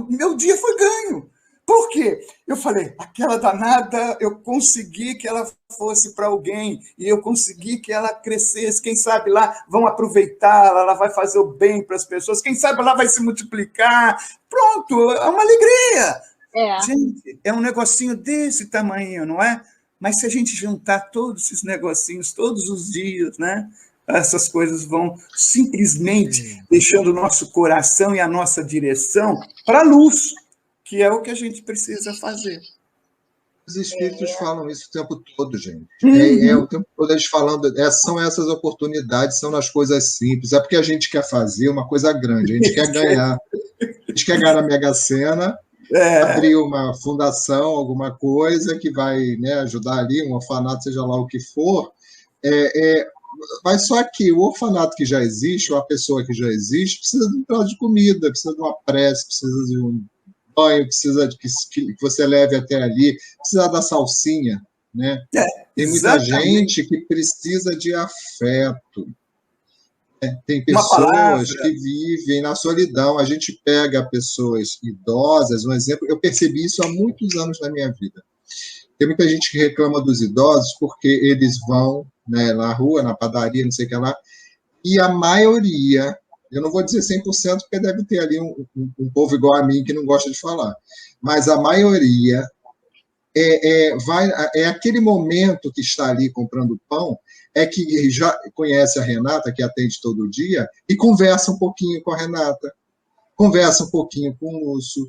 meu dia foi ganho. Por quê? Eu falei, aquela danada, eu consegui que ela fosse para alguém, e eu consegui que ela crescesse, quem sabe lá vão aproveitá-la, ela vai fazer o bem para as pessoas, quem sabe lá vai se multiplicar. Pronto, é uma alegria. Gente, é um negocinho desse tamanho, não é? Mas se a gente juntar todos esses negocinhos todos os dias, né? Essas coisas vão simplesmente deixando o nosso coração e a nossa direção para a luz, que é o que a gente precisa fazer. Os espíritos falam isso o tempo todo, gente. O tempo todo eles falando, são essas oportunidades, são nas coisas simples. É porque a gente quer fazer uma coisa grande, a gente quer ganhar. A gente quer ganhar na Mega Sena, abrir uma fundação, alguma coisa que vai, né, ajudar ali, um orfanato, seja lá o que for. Mas só que o orfanato que já existe, ou a pessoa que já existe, precisa de um prato de comida, precisa de uma prece, precisa de um banho, precisa de que você leve até ali, precisa da salsinha, né? Tem muita gente que precisa de afeto. Tem pessoas que vivem na solidão. A gente pega pessoas idosas, um exemplo, eu percebi isso há muitos anos na minha vida. Tem muita gente que reclama dos idosos porque eles vão, né, na rua, na padaria, não sei o que lá, e a maioria, eu não vou dizer 100%, porque deve ter ali um povo igual a mim que não gosta de falar, mas a maioria é aquele momento que está ali comprando pão, que já conhece a Renata, que atende todo dia, e conversa um pouquinho com a Renata, conversa um pouquinho com o moço,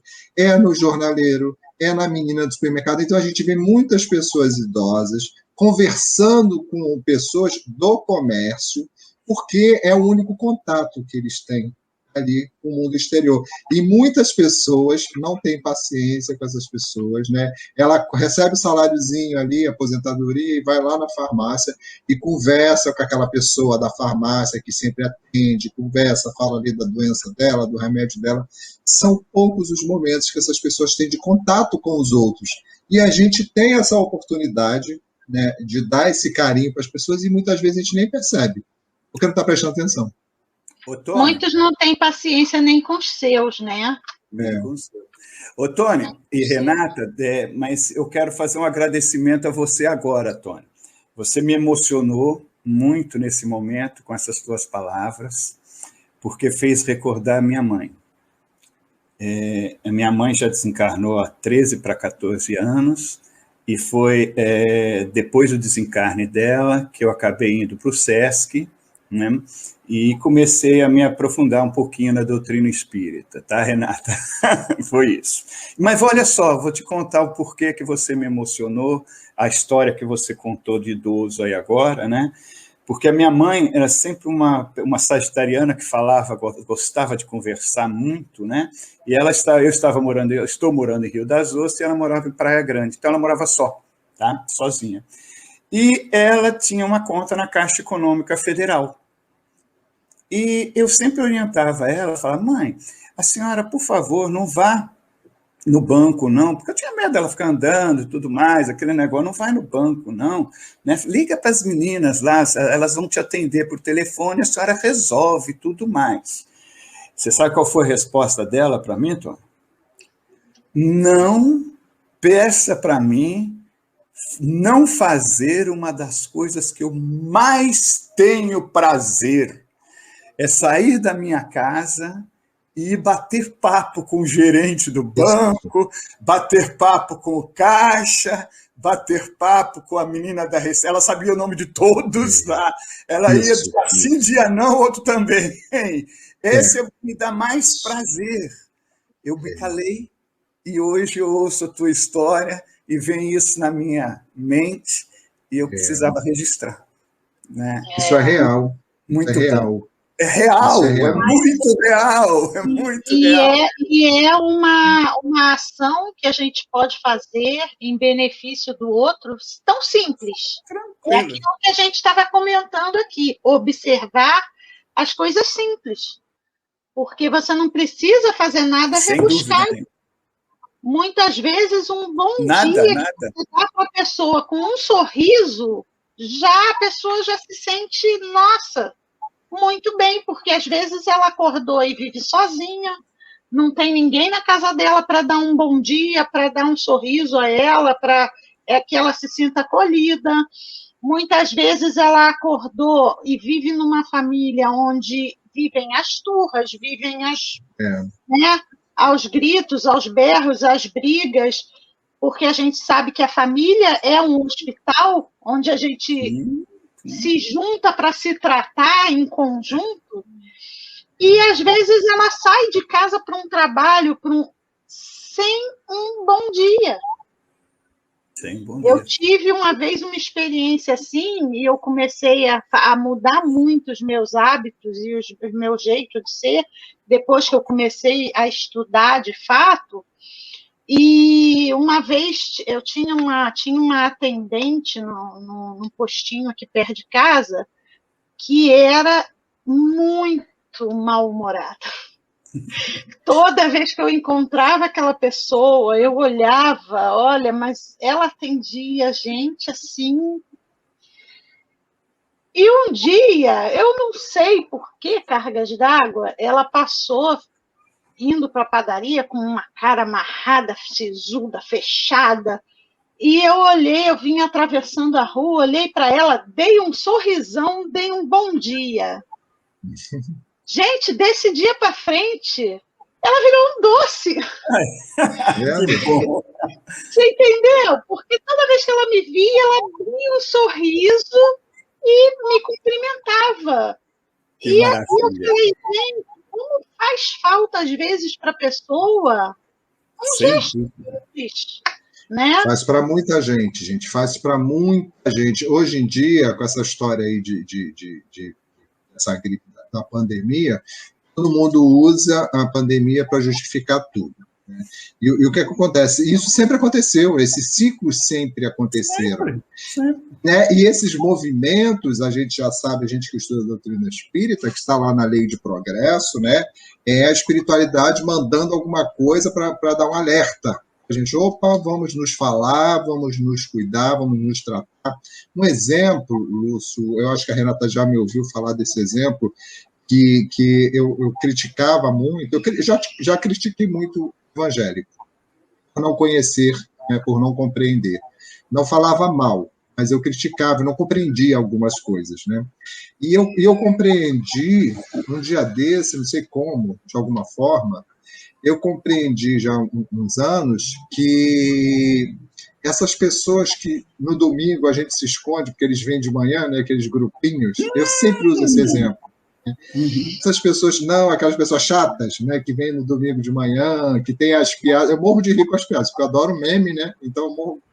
no jornaleiro, na menina do supermercado. Então, a gente vê muitas pessoas idosas conversando com pessoas do comércio porque é o único contato que eles têm ali com o mundo exterior. E muitas pessoas não têm paciência com essas pessoas, né? Ela recebe o saláriozinho ali, aposentadoria, e vai lá na farmácia e conversa com aquela pessoa da farmácia que sempre atende, conversa, fala ali da doença dela, do remédio dela. São poucos os momentos que essas pessoas têm de contato com os outros. E a gente tem essa oportunidade, né, de dar esse carinho para as pessoas e muitas vezes a gente nem percebe, porque não está prestando atenção. Muitos não têm paciência nem com os seus, né? Ô, Tony e Renata, mas eu quero fazer um agradecimento a você agora, Tony. Você me emocionou muito nesse momento com essas tuas palavras, porque fez recordar a minha mãe. A minha mãe já desencarnou há 13 para 14 anos, e foi depois do desencarne dela que eu acabei indo para o SESC, né? E comecei a me aprofundar um pouquinho na doutrina espírita, tá, Renata? Foi isso. Mas olha só, vou te contar o porquê que você me emocionou, a história que você contou de idoso aí agora, né? Porque a minha mãe era sempre uma sagitariana que falava, gostava de conversar muito, né? E eu estou morando em Rio das Ostras e ela morava em Praia Grande, então ela morava só, tá? Sozinha. E ela tinha uma conta na Caixa Econômica Federal. E eu sempre orientava ela, falava, mãe, a senhora, por favor, não vá no banco, não, porque eu tinha medo dela ficar andando e tudo mais, aquele negócio, não vai no banco, não, né? Liga para as meninas lá, elas vão te atender por telefone, a senhora resolve tudo mais. Você sabe qual foi a resposta dela para mim, Tom? Não peça para mim não fazer uma das coisas que eu mais tenho prazer. É sair da minha casa e bater papo com o gerente do banco, bater papo com o caixa, bater papo com a menina da Receita. Ela sabia o nome de todos lá. Ela ia assim, dia não, outro também. Esse me dá mais prazer. Eu me calei e hoje eu ouço a tua história e vem isso na minha mente e eu precisava registrar. Né? Isso é real. Muito é real. Bom. É real, é muito real, é muito real. E é uma ação que a gente pode fazer em benefício do outro, tão simples. Tranquilo. É aquilo que a gente estava comentando aqui, observar as coisas simples. Porque você não precisa fazer nada rebuscado. Muitas vezes, um bom dia que você dá para a pessoa com um sorriso, a pessoa já se sente, nossa, muito bem, porque às vezes ela acordou e vive sozinha, não tem ninguém na casa dela para dar um bom dia, para dar um sorriso a ela, para que ela se sinta acolhida. Muitas vezes ela acordou e vive numa família onde vivem as turras, vivem né, aos gritos, aos berros, às brigas, porque a gente sabe que a família é um hospital onde a gente se junta para se tratar em conjunto, e às vezes ela sai de casa para um trabalho sem um bom dia. Eu tive uma vez uma experiência assim, e eu comecei a mudar muito os meus hábitos e o meu jeito de ser, depois que eu comecei a estudar de fato. E uma vez eu tinha uma atendente num postinho aqui perto de casa que era muito mal-humorada. Toda vez que eu encontrava aquela pessoa, eu olhava, olha, mas ela atendia a gente assim. E um dia, eu não sei por que cargas d'água, ela passou indo para a padaria com uma cara amarrada, sisuda, fechada. E eu olhei, eu vim atravessando a rua, olhei para ela, dei um sorrisão, dei um bom dia. Gente, desse dia para frente, ela virou um doce. Você entendeu? Porque toda vez que ela me via, ela abria um sorriso e me cumprimentava. Que e maravilha. Eu falei, gente, como faz falta, às vezes, para a pessoa um gesto simples, né? Faz para muita gente, faz para muita gente. Hoje em dia, com essa história aí essa gripe da pandemia, todo mundo usa a pandemia para justificar tudo. Né? E o que acontece? Isso sempre aconteceu, esses ciclos sempre aconteceram. Sempre. Né? E esses movimentos, a gente já sabe, a gente que estuda a doutrina espírita, que está lá na lei de progresso, né? É a espiritualidade mandando alguma coisa para dar um alerta. A gente, opa, vamos nos falar, vamos nos cuidar, vamos nos tratar. Um exemplo, Lúcio, eu acho que a Renata já me ouviu falar desse exemplo, que eu criticava muito, eu já critiquei muito o evangélico, por não conhecer, né, por não compreender. Não falava mal, mas eu criticava, não compreendia algumas coisas. Né? E eu compreendi, um dia desse, não sei como, de alguma forma, eu compreendi já há uns anos que essas pessoas que no domingo a gente se esconde, porque eles vêm de manhã, né, aqueles grupinhos, eu sempre uso esse exemplo. Essas pessoas, não, aquelas pessoas chatas, né, que vêm no domingo de manhã, que tem as piadas, eu morro de rir com as piadas, porque eu adoro meme, né, então eu morro,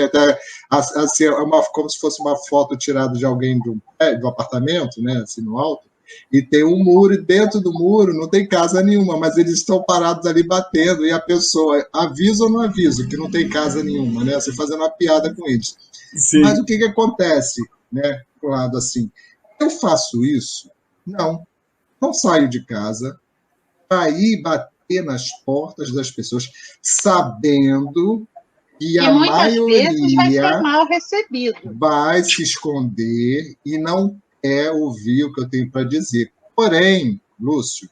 até, assim, como se fosse uma foto tirada de alguém do apartamento, né, assim, no alto, e tem um muro, e dentro do muro não tem casa nenhuma, mas eles estão parados ali batendo, e a pessoa avisa ou não avisa que não tem casa nenhuma, né, assim, fazendo uma piada com eles. Sim. Mas o que acontece, né, do lado assim, eu faço isso? Não saio de casa para ir bater nas portas das pessoas, sabendo que a muitas vezes vai ser maioria mal recebido. vai se esconder e não quer ouvir o que eu tenho para dizer. Porém, Lúcio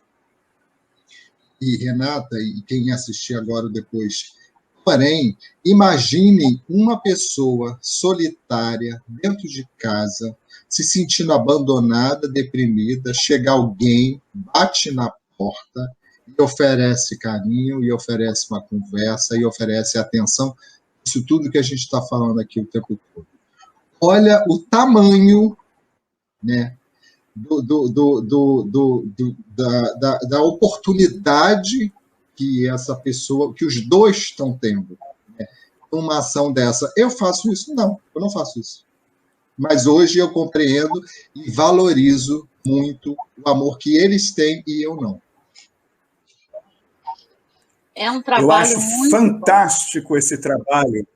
e Renata, e quem assistir agora depois, porém, imaginem uma pessoa solitária dentro de casa, se sentindo abandonada, deprimida, chega alguém, bate na porta e oferece carinho, e oferece uma conversa, e oferece atenção. Isso tudo que a gente está falando aqui o tempo todo. Olha o tamanho, né, da oportunidade que essa pessoa, que os dois estão tendo, né, uma ação dessa. Eu faço isso? Não, eu não faço isso. Mas hoje eu compreendo e valorizo muito o amor que eles têm e eu não. É um trabalho eu acho muito fantástico bom. Esse trabalho.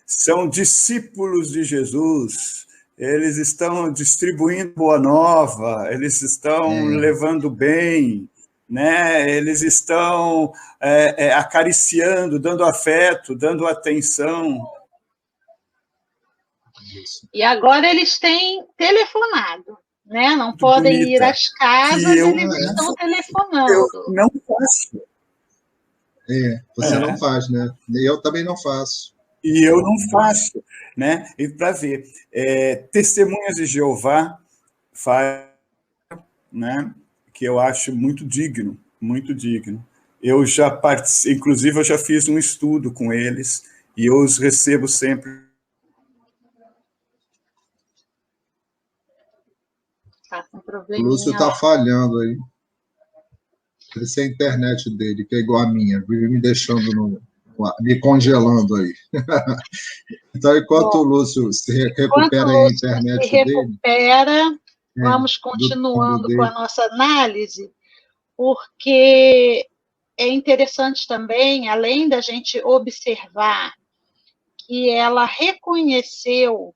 São discípulos de Jesus, eles estão distribuindo boa nova, eles estão levando bem, né? Eles estão acariciando, dando afeto, dando atenção. E agora eles têm telefonado, né? Não podem ir às casas, eles estão telefonando. Eu não faço. Você não faz, né? Eu também não faço. E eu não faço, né? E para ver, Testemunhas de Jeová faz, né? Que eu acho muito digno, muito digno. Eu já participei, inclusive eu já fiz um estudo com eles e eu os recebo sempre. Tá com O Lúcio está falhando aí. Essa é a internet dele, que é igual a minha, vive me deixando me congelando aí. Então, enquanto o Lúcio se recupera a internet dele... Vamos continuando com a nossa análise, porque é interessante também, além da gente observar que ela reconheceu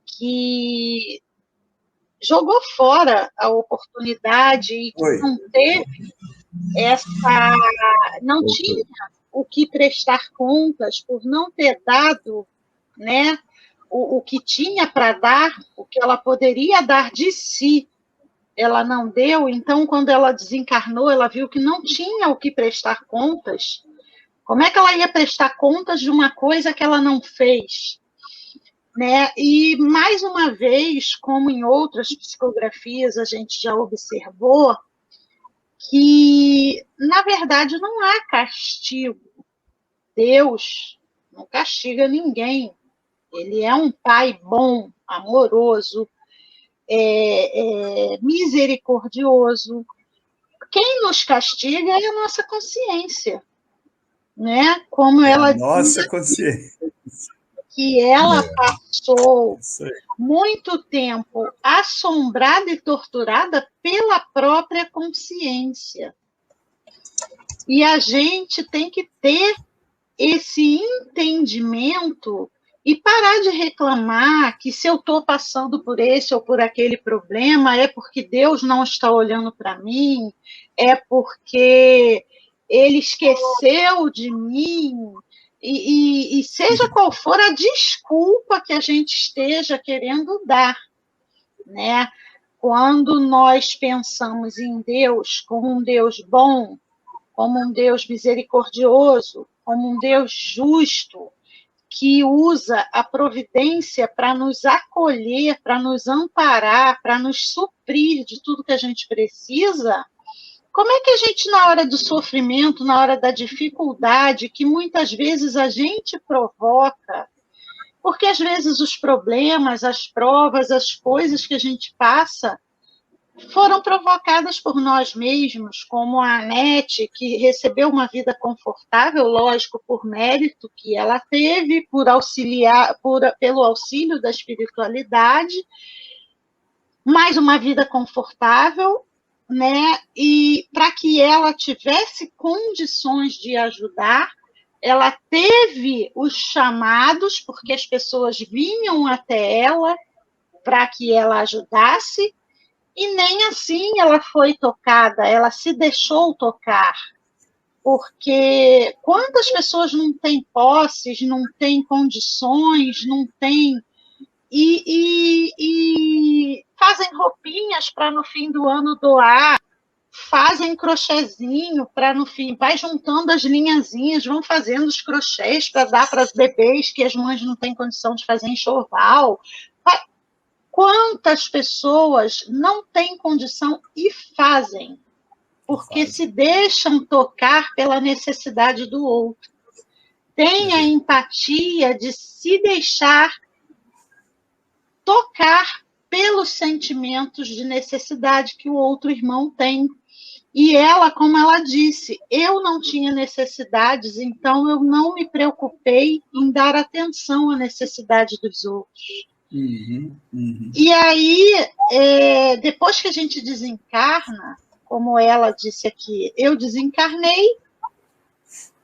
que jogou fora a oportunidade e que não teve não tinha o que prestar contas por não ter dado, né, o que tinha para dar, o que ela poderia dar de si, ela não deu. Então, quando ela desencarnou, ela viu que não tinha o que prestar contas. Como é que ela ia prestar contas de uma coisa que ela não fez? Né? E, mais uma vez, como em outras psicografias a gente já observou, que, na verdade, não há castigo. Deus não castiga ninguém. Ele é um pai bom, amoroso, misericordioso. Quem nos castiga é a nossa consciência, né? Como ela nossa consciência. que ela passou muito tempo assombrada e torturada pela própria consciência. E a gente tem que ter esse entendimento e parar de reclamar que se eu estou passando por esse ou por aquele problema é porque Deus não está olhando para mim, é porque Ele esqueceu de mim, e seja qual for a desculpa que a gente esteja querendo dar, né? Quando nós pensamos em Deus como um Deus bom, como um Deus misericordioso, como um Deus justo, que usa a providência para nos acolher, para nos amparar, para nos suprir de tudo que a gente precisa, como é que a gente, na hora do sofrimento, na hora da dificuldade, que muitas vezes a gente provoca, porque às vezes os problemas, as provas, as coisas que a gente passa foram provocadas por nós mesmos, como a Anete, que recebeu uma vida confortável, lógico, por mérito que ela teve, pelo auxílio da espiritualidade, mais uma vida confortável, né? E para que ela tivesse condições de ajudar, ela teve os chamados, porque as pessoas vinham até ela para que ela ajudasse, e nem assim ela foi tocada, ela se deixou tocar. Porque quantas pessoas não têm posses, não têm condições, não têm... E fazem roupinhas para no fim do ano doar, fazem crochêzinho para no fim, vai juntando as linhazinhas, vão fazendo os crochês para dar para os bebês que as mães não têm condição de fazer enxoval. Quantas pessoas não têm condição e fazem, porque se deixam tocar pela necessidade do outro. Tem a empatia de se deixar tocar pelos sentimentos de necessidade que o outro irmão tem. E ela, como ela disse, eu não tinha necessidades, então eu não me preocupei em dar atenção à necessidade dos outros. E aí, depois que a gente desencarna, como ela disse aqui, eu desencarnei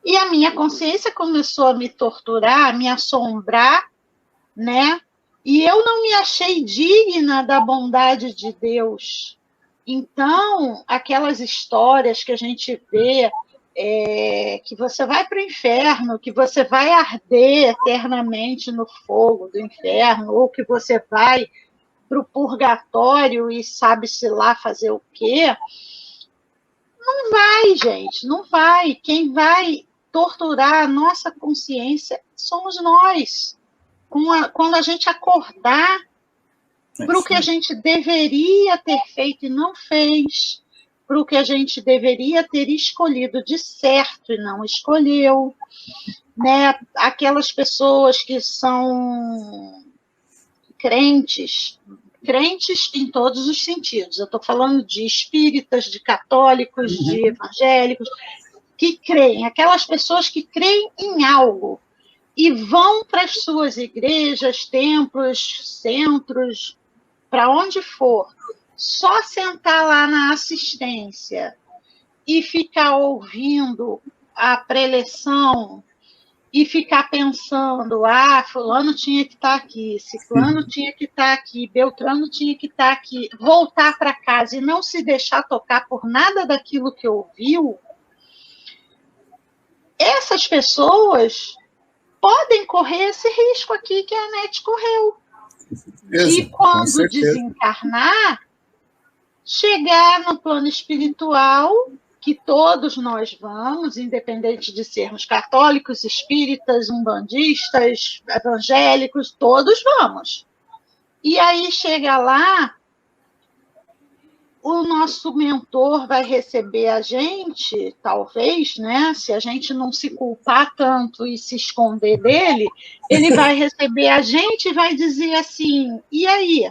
e a minha consciência começou a me torturar, a me assombrar, né? E eu não me achei digna da bondade de Deus. Então, aquelas histórias que a gente vê, que você vai para o inferno, que você vai arder eternamente no fogo do inferno, ou que você vai para o purgatório e sabe-se lá fazer o quê. Não vai, gente, não vai. Quem vai torturar a nossa consciência somos nós. Quando a gente acordar para o que a gente deveria ter feito e não fez, para o que a gente deveria ter escolhido de certo e não escolheu, né? Aquelas pessoas que são crentes em todos os sentidos. Eu estou falando de espíritas, de católicos, de evangélicos, que creem, aquelas pessoas que creem em algo e vão para as suas igrejas, templos, centros, para onde for, só sentar lá na assistência e ficar ouvindo a preleção e ficar pensando, fulano tinha que estar aqui, ciclano tinha que estar aqui, beltrano tinha que estar aqui, voltar para casa e não se deixar tocar por nada daquilo que ouviu, essas pessoas podem correr esse risco aqui que a Anete correu. E quando desencarnar, chegar no plano espiritual, que todos nós vamos, independente de sermos católicos, espíritas, umbandistas, evangélicos, todos vamos. E aí chega lá, o nosso mentor vai receber a gente, talvez, né? Se a gente não se culpar tanto e se esconder dele, ele vai receber a gente e vai dizer assim, e aí?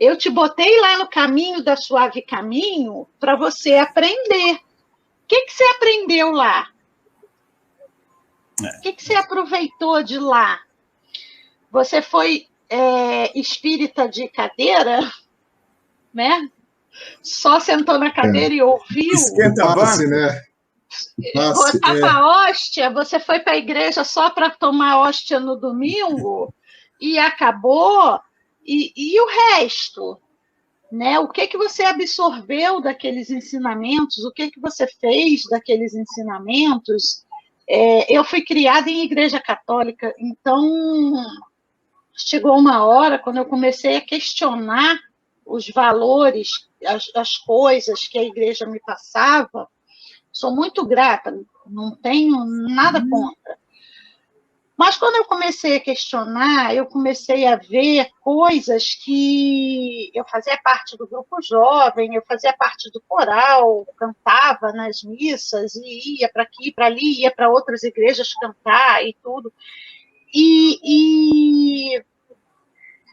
Eu te botei lá no caminho da Suave Caminho para você aprender. O que você aprendeu lá? O que você aproveitou de lá? Você foi espírita de cadeira, né? Só sentou na cadeira e ouviu? Esquenta passe, né? Passe, Botava hóstia, você foi para a igreja só para tomar hóstia no domingo e acabou, e o resto? Né? O que você absorveu daqueles ensinamentos? O que você fez daqueles ensinamentos? Eu fui criada em igreja católica, então chegou uma hora quando eu comecei a questionar os valores, as coisas que a igreja me passava. Sou muito grata, não tenho nada contra. Mas quando eu comecei a questionar, eu comecei a ver coisas que eu fazia parte do grupo jovem, eu fazia parte do coral, cantava nas missas, e ia para aqui, para ali, ia para outras igrejas cantar e tudo. E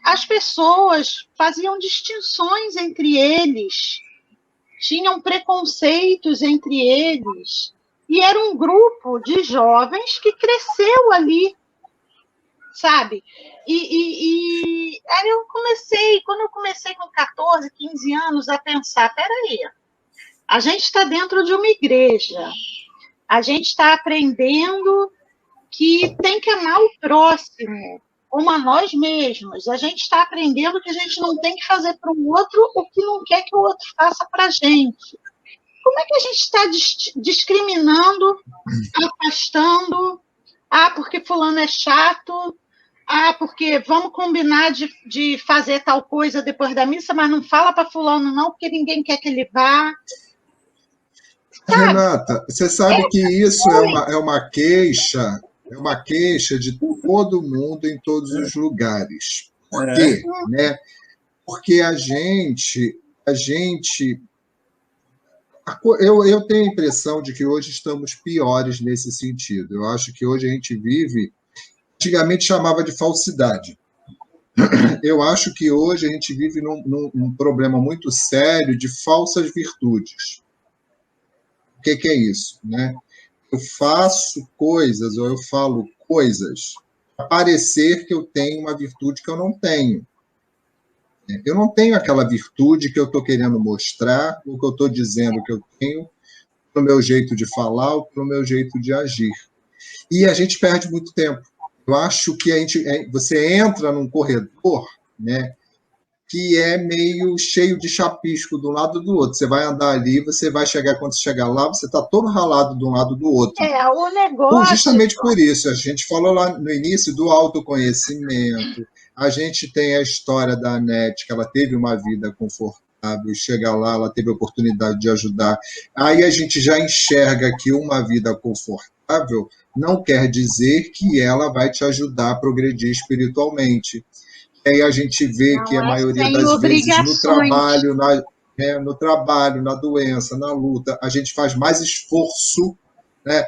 as pessoas faziam distinções entre eles, tinham preconceitos entre eles, e era um grupo de jovens que cresceu ali, sabe? E aí quando eu comecei com 14, 15 anos a pensar, peraí, a gente está dentro de uma igreja, a gente está aprendendo que tem que amar o próximo, como a nós mesmos. A gente está aprendendo que a gente não tem que fazer para o outro o que não quer que o outro faça para a gente. Como é que a gente está discriminando, afastando? Porque fulano é chato. Porque vamos combinar de fazer tal coisa depois da missa, mas não fala para fulano não, porque ninguém quer que ele vá. Renata, você sabe que isso é uma queixa de todo mundo em todos os lugares. Por quê? Né? Porque a gente eu tenho a impressão de que hoje estamos piores nesse sentido. Eu acho que hoje a gente vive, antigamente chamava de falsidade. Eu acho que hoje a gente vive num problema muito sério de falsas virtudes. O que é isso? Né? Eu faço coisas, ou eu falo coisas, para parecer que eu tenho uma virtude que eu não tenho. Eu não tenho aquela virtude que eu estou querendo mostrar, ou que eu estou dizendo que eu tenho, para o meu jeito de falar, ou para o meu jeito de agir. E a gente perde muito tempo. Eu acho que você entra num corredor, né, que é meio cheio de chapisco de um lado do outro. Você vai andar ali, você vai chegar, quando você chegar lá, você está todo ralado de um lado do outro. O negócio... Justamente por isso, a gente falou lá no início do autoconhecimento, a gente tem a história da Anete, que ela teve uma vida confortável, chega lá, ela teve a oportunidade de ajudar. Aí a gente já enxerga que uma vida confortável não quer dizer que ela vai te ajudar a progredir espiritualmente. Aí a gente vê que a maioria das vezes no trabalho, na doença, na luta, a gente faz mais esforço, né,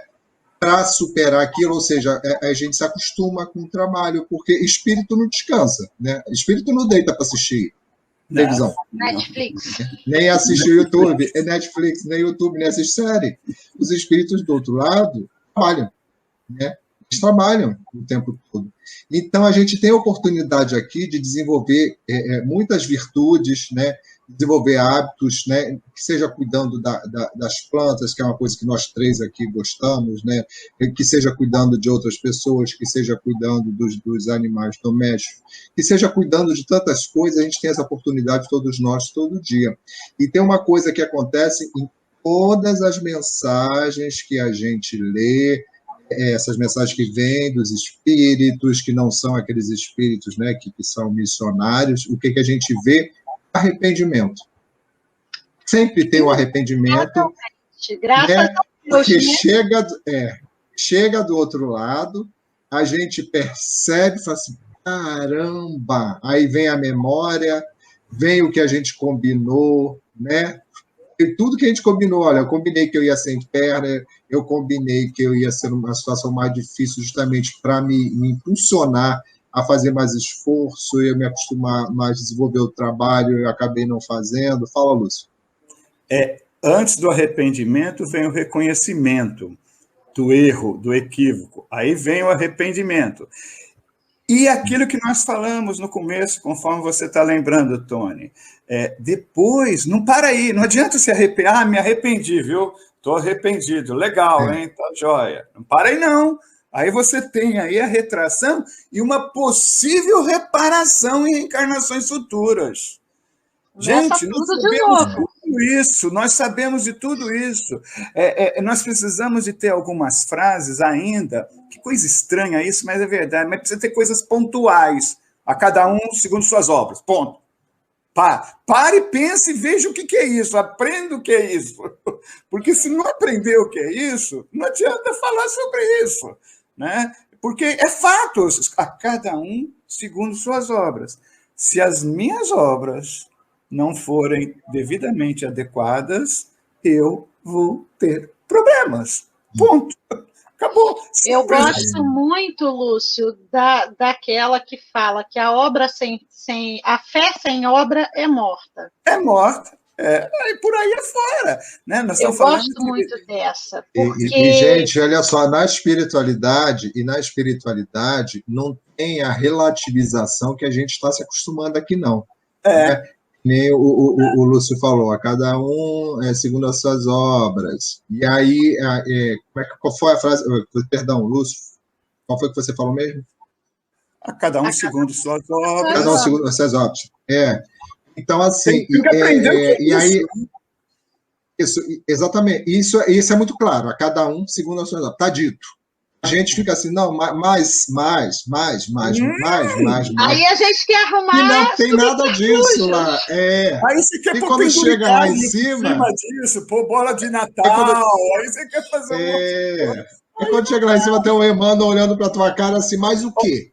para superar aquilo, ou seja, a gente se acostuma com o trabalho, porque espírito não descansa, né? Espírito não deita para assistir televisão. Netflix. Nem assistir YouTube, Netflix, nem YouTube, nem assistir série. Os espíritos do outro lado trabalham, né? Eles trabalham o tempo todo. Então, a gente tem a oportunidade aqui de desenvolver muitas virtudes, né? Desenvolver hábitos, né? Que seja cuidando das plantas, que é uma coisa que nós três aqui gostamos, né? Que seja cuidando de outras pessoas, que seja cuidando dos animais domésticos, que seja cuidando de tantas coisas. A gente tem essa oportunidade, todos nós, todo dia. E tem uma coisa que acontece em todas as mensagens que a gente lê, essas mensagens que vêm dos espíritos, que não são aqueles espíritos, né, que são missionários, o que a gente vê? Arrependimento. Sempre tem um arrependimento, graças a Deus, porque né? chega do outro lado, a gente percebe, fala assim, caramba, aí vem a memória, vem o que a gente combinou, né? E tudo que a gente combinou, olha, eu combinei que eu ia sem perna, eu combinei que eu ia ser uma situação mais difícil justamente para me impulsionar a fazer mais esforço, eu me acostumar mais a desenvolver o trabalho, eu acabei não fazendo. Fala, Lúcio. Antes do arrependimento vem o reconhecimento. do erro, do equívoco. Aí vem o arrependimento. E aquilo que nós falamos no começo, conforme você está lembrando, Tony, depois, não para aí, não adianta se arrepender. Ah, me arrependi, viu? Estou arrependido. Legal, hein? Tá joia. Não para aí, não. Aí você tem aí a retração e uma possível reparação em encarnações futuras. Gente, nós sabemos de tudo isso. Nós precisamos de ter algumas frases ainda, que coisa estranha isso, mas é verdade, mas precisa ter coisas pontuais, a cada um segundo suas obras, ponto. Pare e pense e veja o que é isso, aprenda o que é isso. Porque se não aprender o que é isso, não adianta falar sobre isso, né? Porque é fato, a cada um segundo suas obras. Se as minhas obras não forem devidamente adequadas, eu vou ter problemas. Ponto. Acabou. Eu gosto muito, Lúcio, daquela que fala que a fé sem obra é morta. É morta. E por aí afora. Né? Nós eu gosto muito dessa. Porque... gente, olha só, na espiritualidade não tem a relativização que a gente está se acostumando aqui, não. Né? Nem o Lúcio falou, a cada um segundo as suas obras. E aí, qual foi a frase? Perdão, Lúcio, qual foi que você falou mesmo? A cada um segundo suas obras. Cada um segundo as suas obras. Então, assim. Tem que aprender e aí, isso, exatamente. Isso é muito claro, a cada um segundo as suas obras. Está dito. A gente fica assim, não, mais. Aí a gente quer arrumar. E não tem nada disso lá. Aí você quer pôr quando chega lá em cima disso, pôr bola de Natal, aí você quer fazer E quando chega lá em cima, tem o Emmanuel olhando para tua cara assim, mais o quê?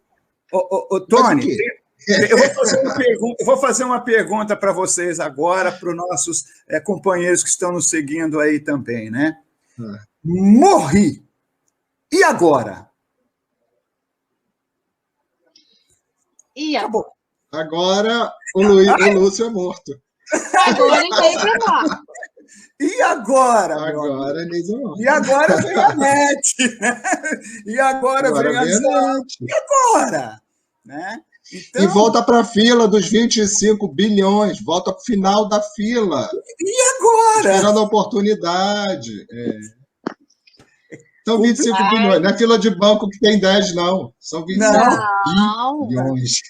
Tony, eu vou fazer uma pergunta para vocês agora, para os nossos companheiros que estão nos seguindo aí também, né? Morri. E agora? Acabou. Agora o Lúcio é morto. Agora ele é morto. E agora? Agora é morto. E agora vem a NET. Né? E agora vem a NET. E agora? Né? Então... E volta para a fila dos 25 bilhões. Volta para o final da fila. E agora? Esperando a oportunidade. São 25 bilhões. Não é fila de banco que tem 10, não. São 25 bilhões.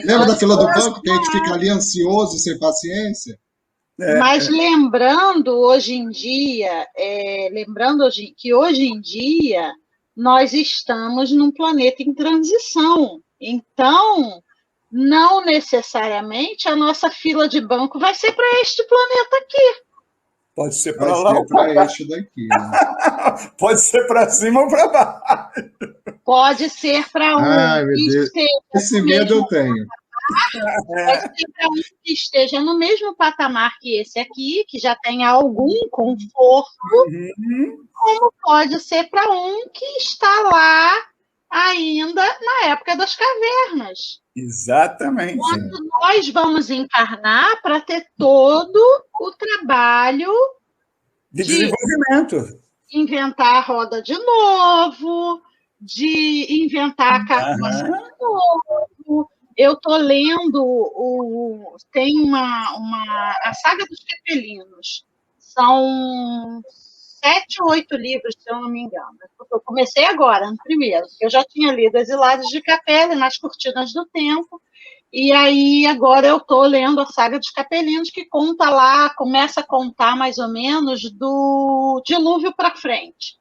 Lembra da fila do banco, que a gente fica ali ansioso, sem paciência? Mas lembrando hoje em dia, que hoje em dia nós estamos num planeta em transição. Então, não necessariamente a nossa fila de banco vai ser para este planeta aqui. Pode ser para lá ou para este daqui. Né? Pode ser para cima ou para baixo. Pode ser para um. Ai, meu Deus. Esse medo eu tenho. Pode ser para um que esteja no mesmo patamar que esse aqui, que já tenha algum conforto, como pode ser para um que está lá ainda na época das cavernas. Exatamente. Quando nós vamos encarnar para ter todo o trabalho de desenvolvimento. Inventar a roda de novo, de inventar a carroça de novo. Eu estou lendo, tem a Saga dos Capelinos. São 7 ou 8 livros, se eu não me engano. Eu comecei agora, no primeiro. Eu já tinha lido Exilados de Capela, Nas Cortinas do Tempo, e aí agora eu estou lendo a Saga dos Capelinos, que conta lá, começa a contar mais ou menos do dilúvio para frente,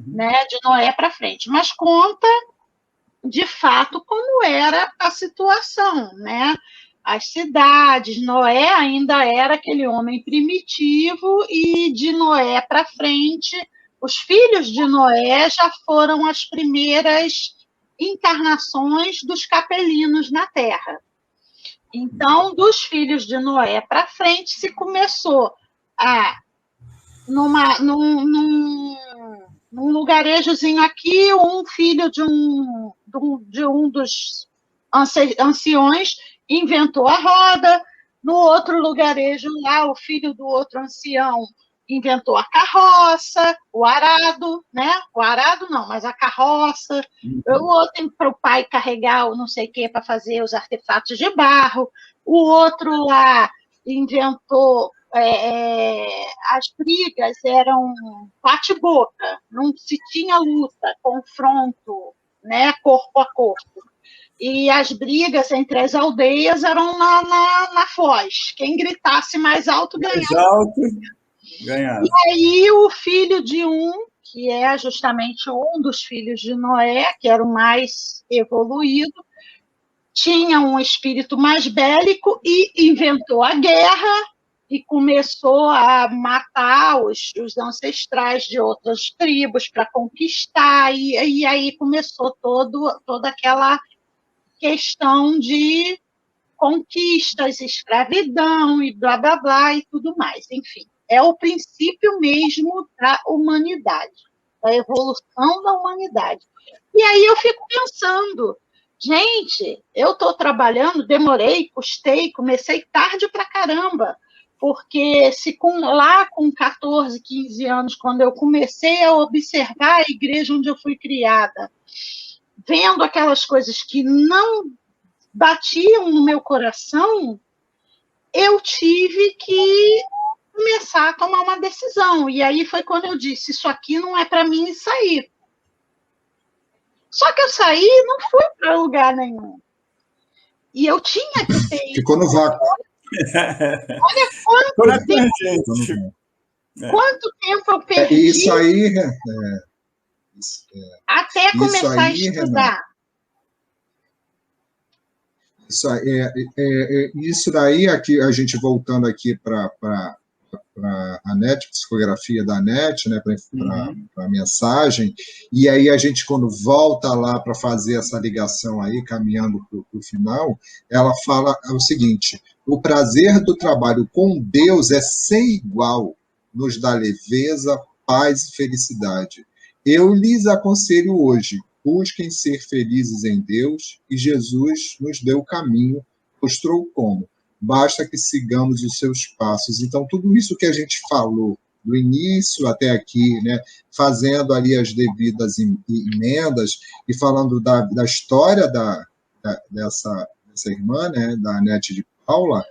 né? De Noé para frente, mas conta de fato como era a situação, né? As cidades, Noé ainda era aquele homem primitivo, e de Noé para frente, os filhos de Noé já foram as primeiras encarnações dos capelinos na Terra. Então, dos filhos de Noé para frente, se começou a, num lugarejozinho aqui, um filho de um dos anciões inventou a roda. No outro lugarejo lá, o filho do outro ancião inventou a carroça, o arado, né? O arado não, mas a carroça. O outro para o pai carregar o não sei o que para fazer os artefatos de barro. O outro lá inventou as brigas eram bate-boca, não se tinha luta, confronto, né? Corpo a corpo. E as brigas entre as aldeias eram na foz. Quem gritasse mais alto ganhava. Mais alto, ganhava. E aí o filho de que é justamente um dos filhos de Noé, que era o mais evoluído, tinha um espírito mais bélico e inventou a guerra e começou a matar os ancestrais de outras tribos para conquistar, e aí começou toda aquela questão de conquistas, escravidão e blá, blá, blá e tudo mais. Enfim, é o princípio mesmo da humanidade, da evolução da humanidade. E aí eu fico pensando, gente, eu estou trabalhando, demorei, custei, comecei tarde pra caramba, porque se lá com 14, 15 anos, quando eu comecei a observar a igreja onde eu fui criada, vendo aquelas coisas que não batiam no meu coração, eu tive que começar a tomar uma decisão. E aí foi quando eu disse, isso aqui não é para mim, e saí. Só que eu saí e não fui para lugar nenhum. E eu tinha que ter isso. Ficou no vácuo. Olha quanto tempo eu perdi. Isso aí... até começar a estudar. Isso daí, aqui, a gente voltando aqui para a NET, psicografia da NET, né, para a mensagem, e aí a gente, quando volta lá para fazer essa ligação aí, caminhando para o final, ela fala o seguinte: o prazer do trabalho com Deus é sem igual, nos dá leveza, paz e felicidade. Eu lhes aconselho hoje, busquem ser felizes em Deus, e Jesus nos deu o caminho, mostrou como. Basta que sigamos os seus passos. Então, tudo isso que a gente falou, do início até aqui, né, fazendo ali as devidas emendas, e falando da história dessa irmã, né, da Anete de Paula,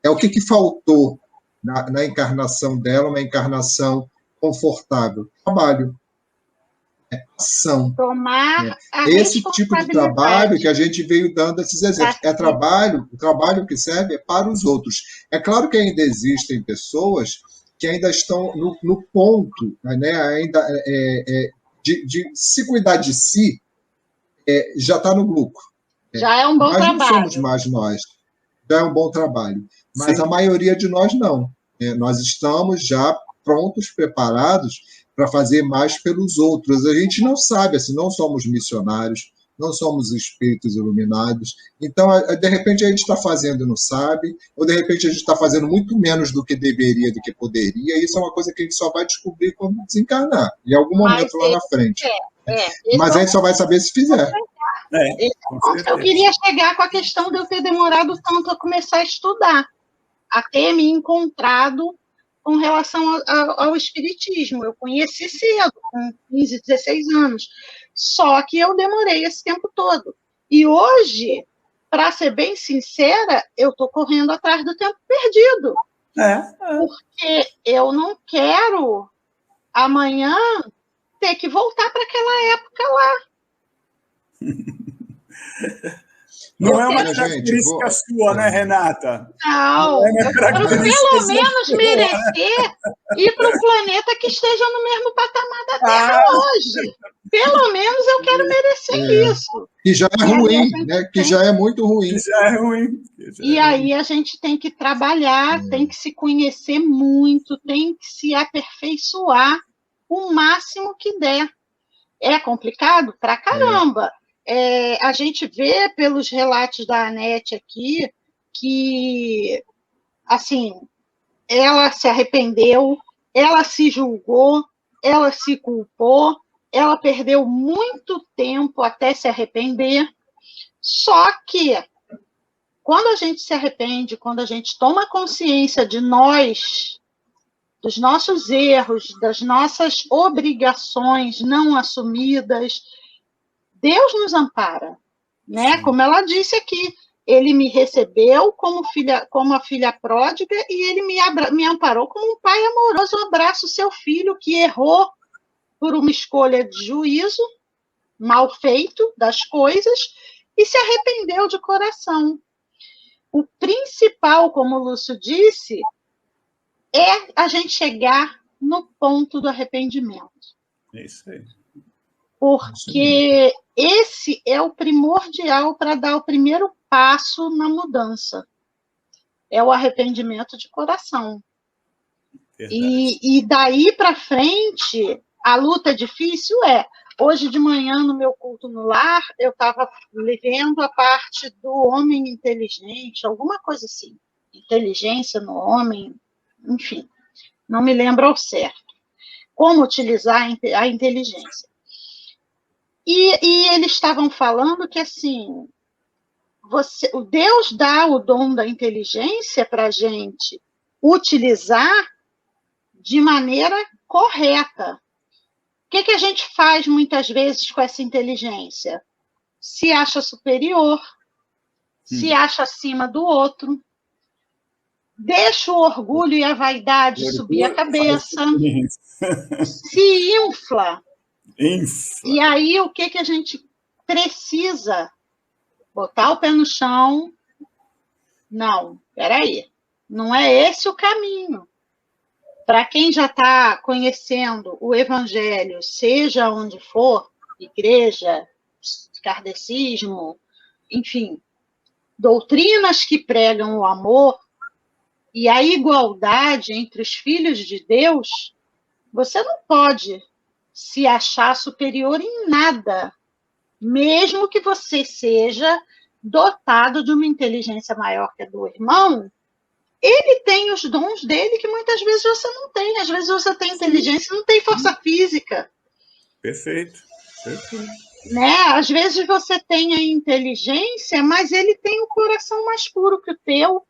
é o que faltou na encarnação dela, uma encarnação confortável. Trabalho. Ação. Tomar esse tipo de trabalho que a gente veio dando esses exemplos. O trabalho que serve é para os outros. É claro que ainda existem pessoas que ainda estão no ponto, né, ainda de se cuidar de si, já está no lucro. Já é um bom trabalho. Mas não somos mais nós. Já é um bom trabalho. Mas sim, a maioria de nós não. Nós estamos já prontos, preparados para fazer mais pelos outros. A gente não sabe, assim, não somos missionários, não somos espíritos iluminados, então, de repente, a gente está fazendo e não sabe, ou de repente a gente está fazendo muito menos do que deveria, do que poderia, e isso é uma coisa que a gente só vai descobrir quando desencarnar, em algum momento lá na frente. Mas a gente só vai saber se fizer. Eu queria chegar com a questão de eu ter demorado tanto a começar a estudar, a ter me encontrado com relação ao espiritismo. Eu conheci cedo, com 15, 16 anos. Só que eu demorei esse tempo todo. E hoje, para ser bem sincera, eu estou correndo atrás do tempo perdido. Porque eu não quero, amanhã, ter que voltar para aquela época lá. Não é uma característica sua, né, Renata? Não, eu quero pelo menos merecer ir para um planeta que esteja no mesmo patamar da Terra hoje. Pelo menos eu quero merecer isso. Que já é ruim, né? Que já é muito ruim. Que já é ruim. E aí a gente tem que trabalhar, tem que se conhecer muito, tem que se aperfeiçoar o máximo que der. É complicado pra caramba. A gente vê pelos relatos da Anete aqui que, assim, ela se arrependeu, ela se julgou, ela se culpou, ela perdeu muito tempo até se arrepender. Só que, quando a gente se arrepende, quando a gente toma consciência de nós dos nossos erros, das nossas obrigações não assumidas, Deus nos ampara, né? Sim. Como ela disse aqui, ele me recebeu como a filha pródiga e ele me amparou como um pai amoroso. Abraça o seu filho que errou por uma escolha de juízo, mal feito das coisas, e se arrependeu de coração. O principal, como o Lúcio disse, é a gente chegar no ponto do arrependimento. É isso aí. Porque esse é o primordial para dar o primeiro passo na mudança. É o arrependimento de coração. E daí para frente, a luta difícil é... Hoje de manhã, no meu culto no lar, eu estava vendo a parte do homem inteligente, alguma coisa assim. Inteligência no homem, enfim. Não me lembro ao certo. Como utilizar a inteligência. E eles estavam falando que, assim, o Deus dá o dom da inteligência para a gente utilizar de maneira correta. O que a gente faz, muitas vezes, com essa inteligência? Se acha superior, se acha acima do outro, deixa o orgulho e a vaidade subir a cabeça, se infla. E aí, o que a gente precisa? Botar o pé no chão. Não, peraí. Não é esse o caminho. Para quem já está conhecendo o Evangelho, seja onde for, igreja, kardecismo, enfim, doutrinas que pregam o amor e a igualdade entre os filhos de Deus, você não pode se achar superior em nada, mesmo que você seja dotado de uma inteligência maior que a do irmão. Ele tem os dons dele que muitas vezes você não tem. Às vezes você tem inteligência e não tem força física. Perfeito. Né? Às vezes você tem a inteligência, mas ele tem o coração mais puro que o teu.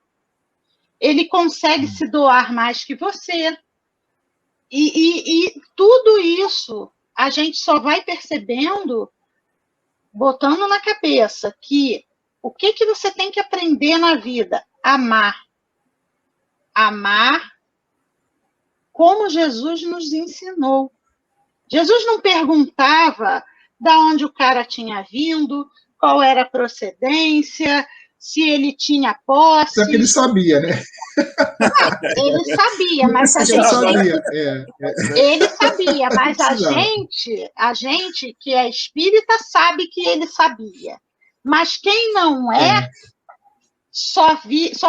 Ele consegue se doar mais que você. E tudo isso a gente só vai percebendo botando na cabeça que o que você tem que aprender na vida? Amar. Amar como Jesus nos ensinou. Jesus não perguntava de onde o cara tinha vindo, qual era a procedência, se ele tinha posse. Só que ele sabia, né? Ele sabia, mas a gente... Ele sabia, mas a gente que é espírita sabe que ele sabia. Mas quem não só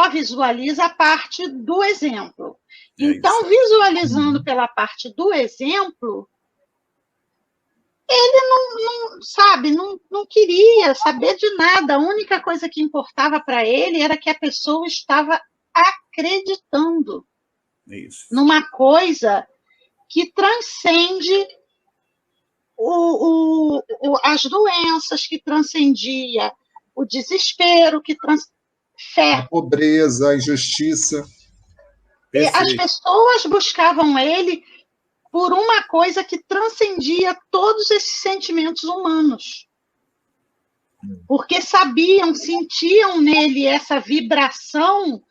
visualiza a parte do exemplo. Então, visualizando pela parte do exemplo, ele não queria saber de nada. A única coisa que importava para ele era que a pessoa estava acreditando numa coisa que transcende as doenças, que transcendia o desespero, fé. A pobreza, a injustiça. As pessoas buscavam ele por uma coisa que transcendia todos esses sentimentos humanos. Porque sabiam, sentiam nele essa vibração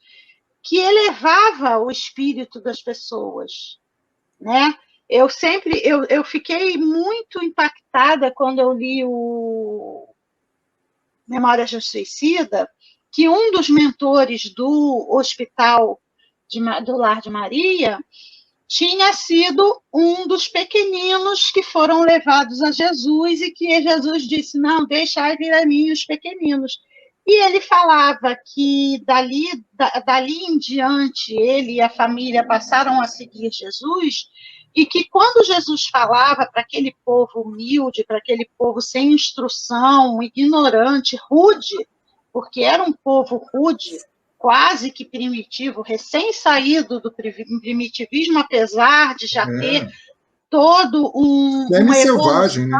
que elevava o espírito das pessoas, né? Eu fiquei muito impactada quando eu li o Memórias de um Suicida, que um dos mentores do hospital do Lar de Maria tinha sido um dos pequeninos que foram levados a Jesus e que Jesus disse, não, deixai vir a mim os pequeninos. E ele falava que dali em diante ele e a família passaram a seguir Jesus e que quando Jesus falava para aquele povo humilde, para aquele povo sem instrução, ignorante, rude, porque era um povo rude, quase que primitivo, recém-saído do primitivismo, apesar de já ter todo uma selvagem, né?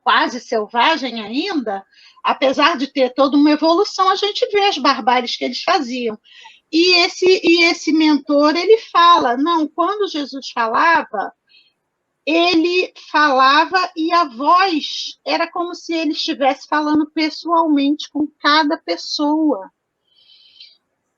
Quase selvagem ainda, apesar de ter toda uma evolução, a gente vê as barbáries que eles faziam. E esse mentor, ele fala, não, quando Jesus falava, ele falava e a voz era como se ele estivesse falando pessoalmente com cada pessoa.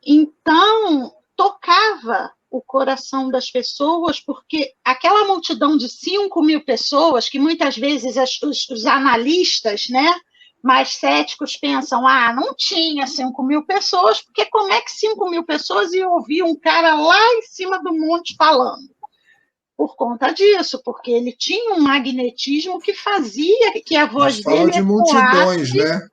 Então, tocava o coração das pessoas, porque aquela multidão de 5.000 pessoas, que muitas vezes os analistas, né, mais céticos pensam, não tinha 5.000 pessoas, porque como é que 5.000 pessoas iam ouvir um cara lá em cima do monte falando? Por conta disso, porque ele tinha um magnetismo que fazia que a voz dele de multidões, né?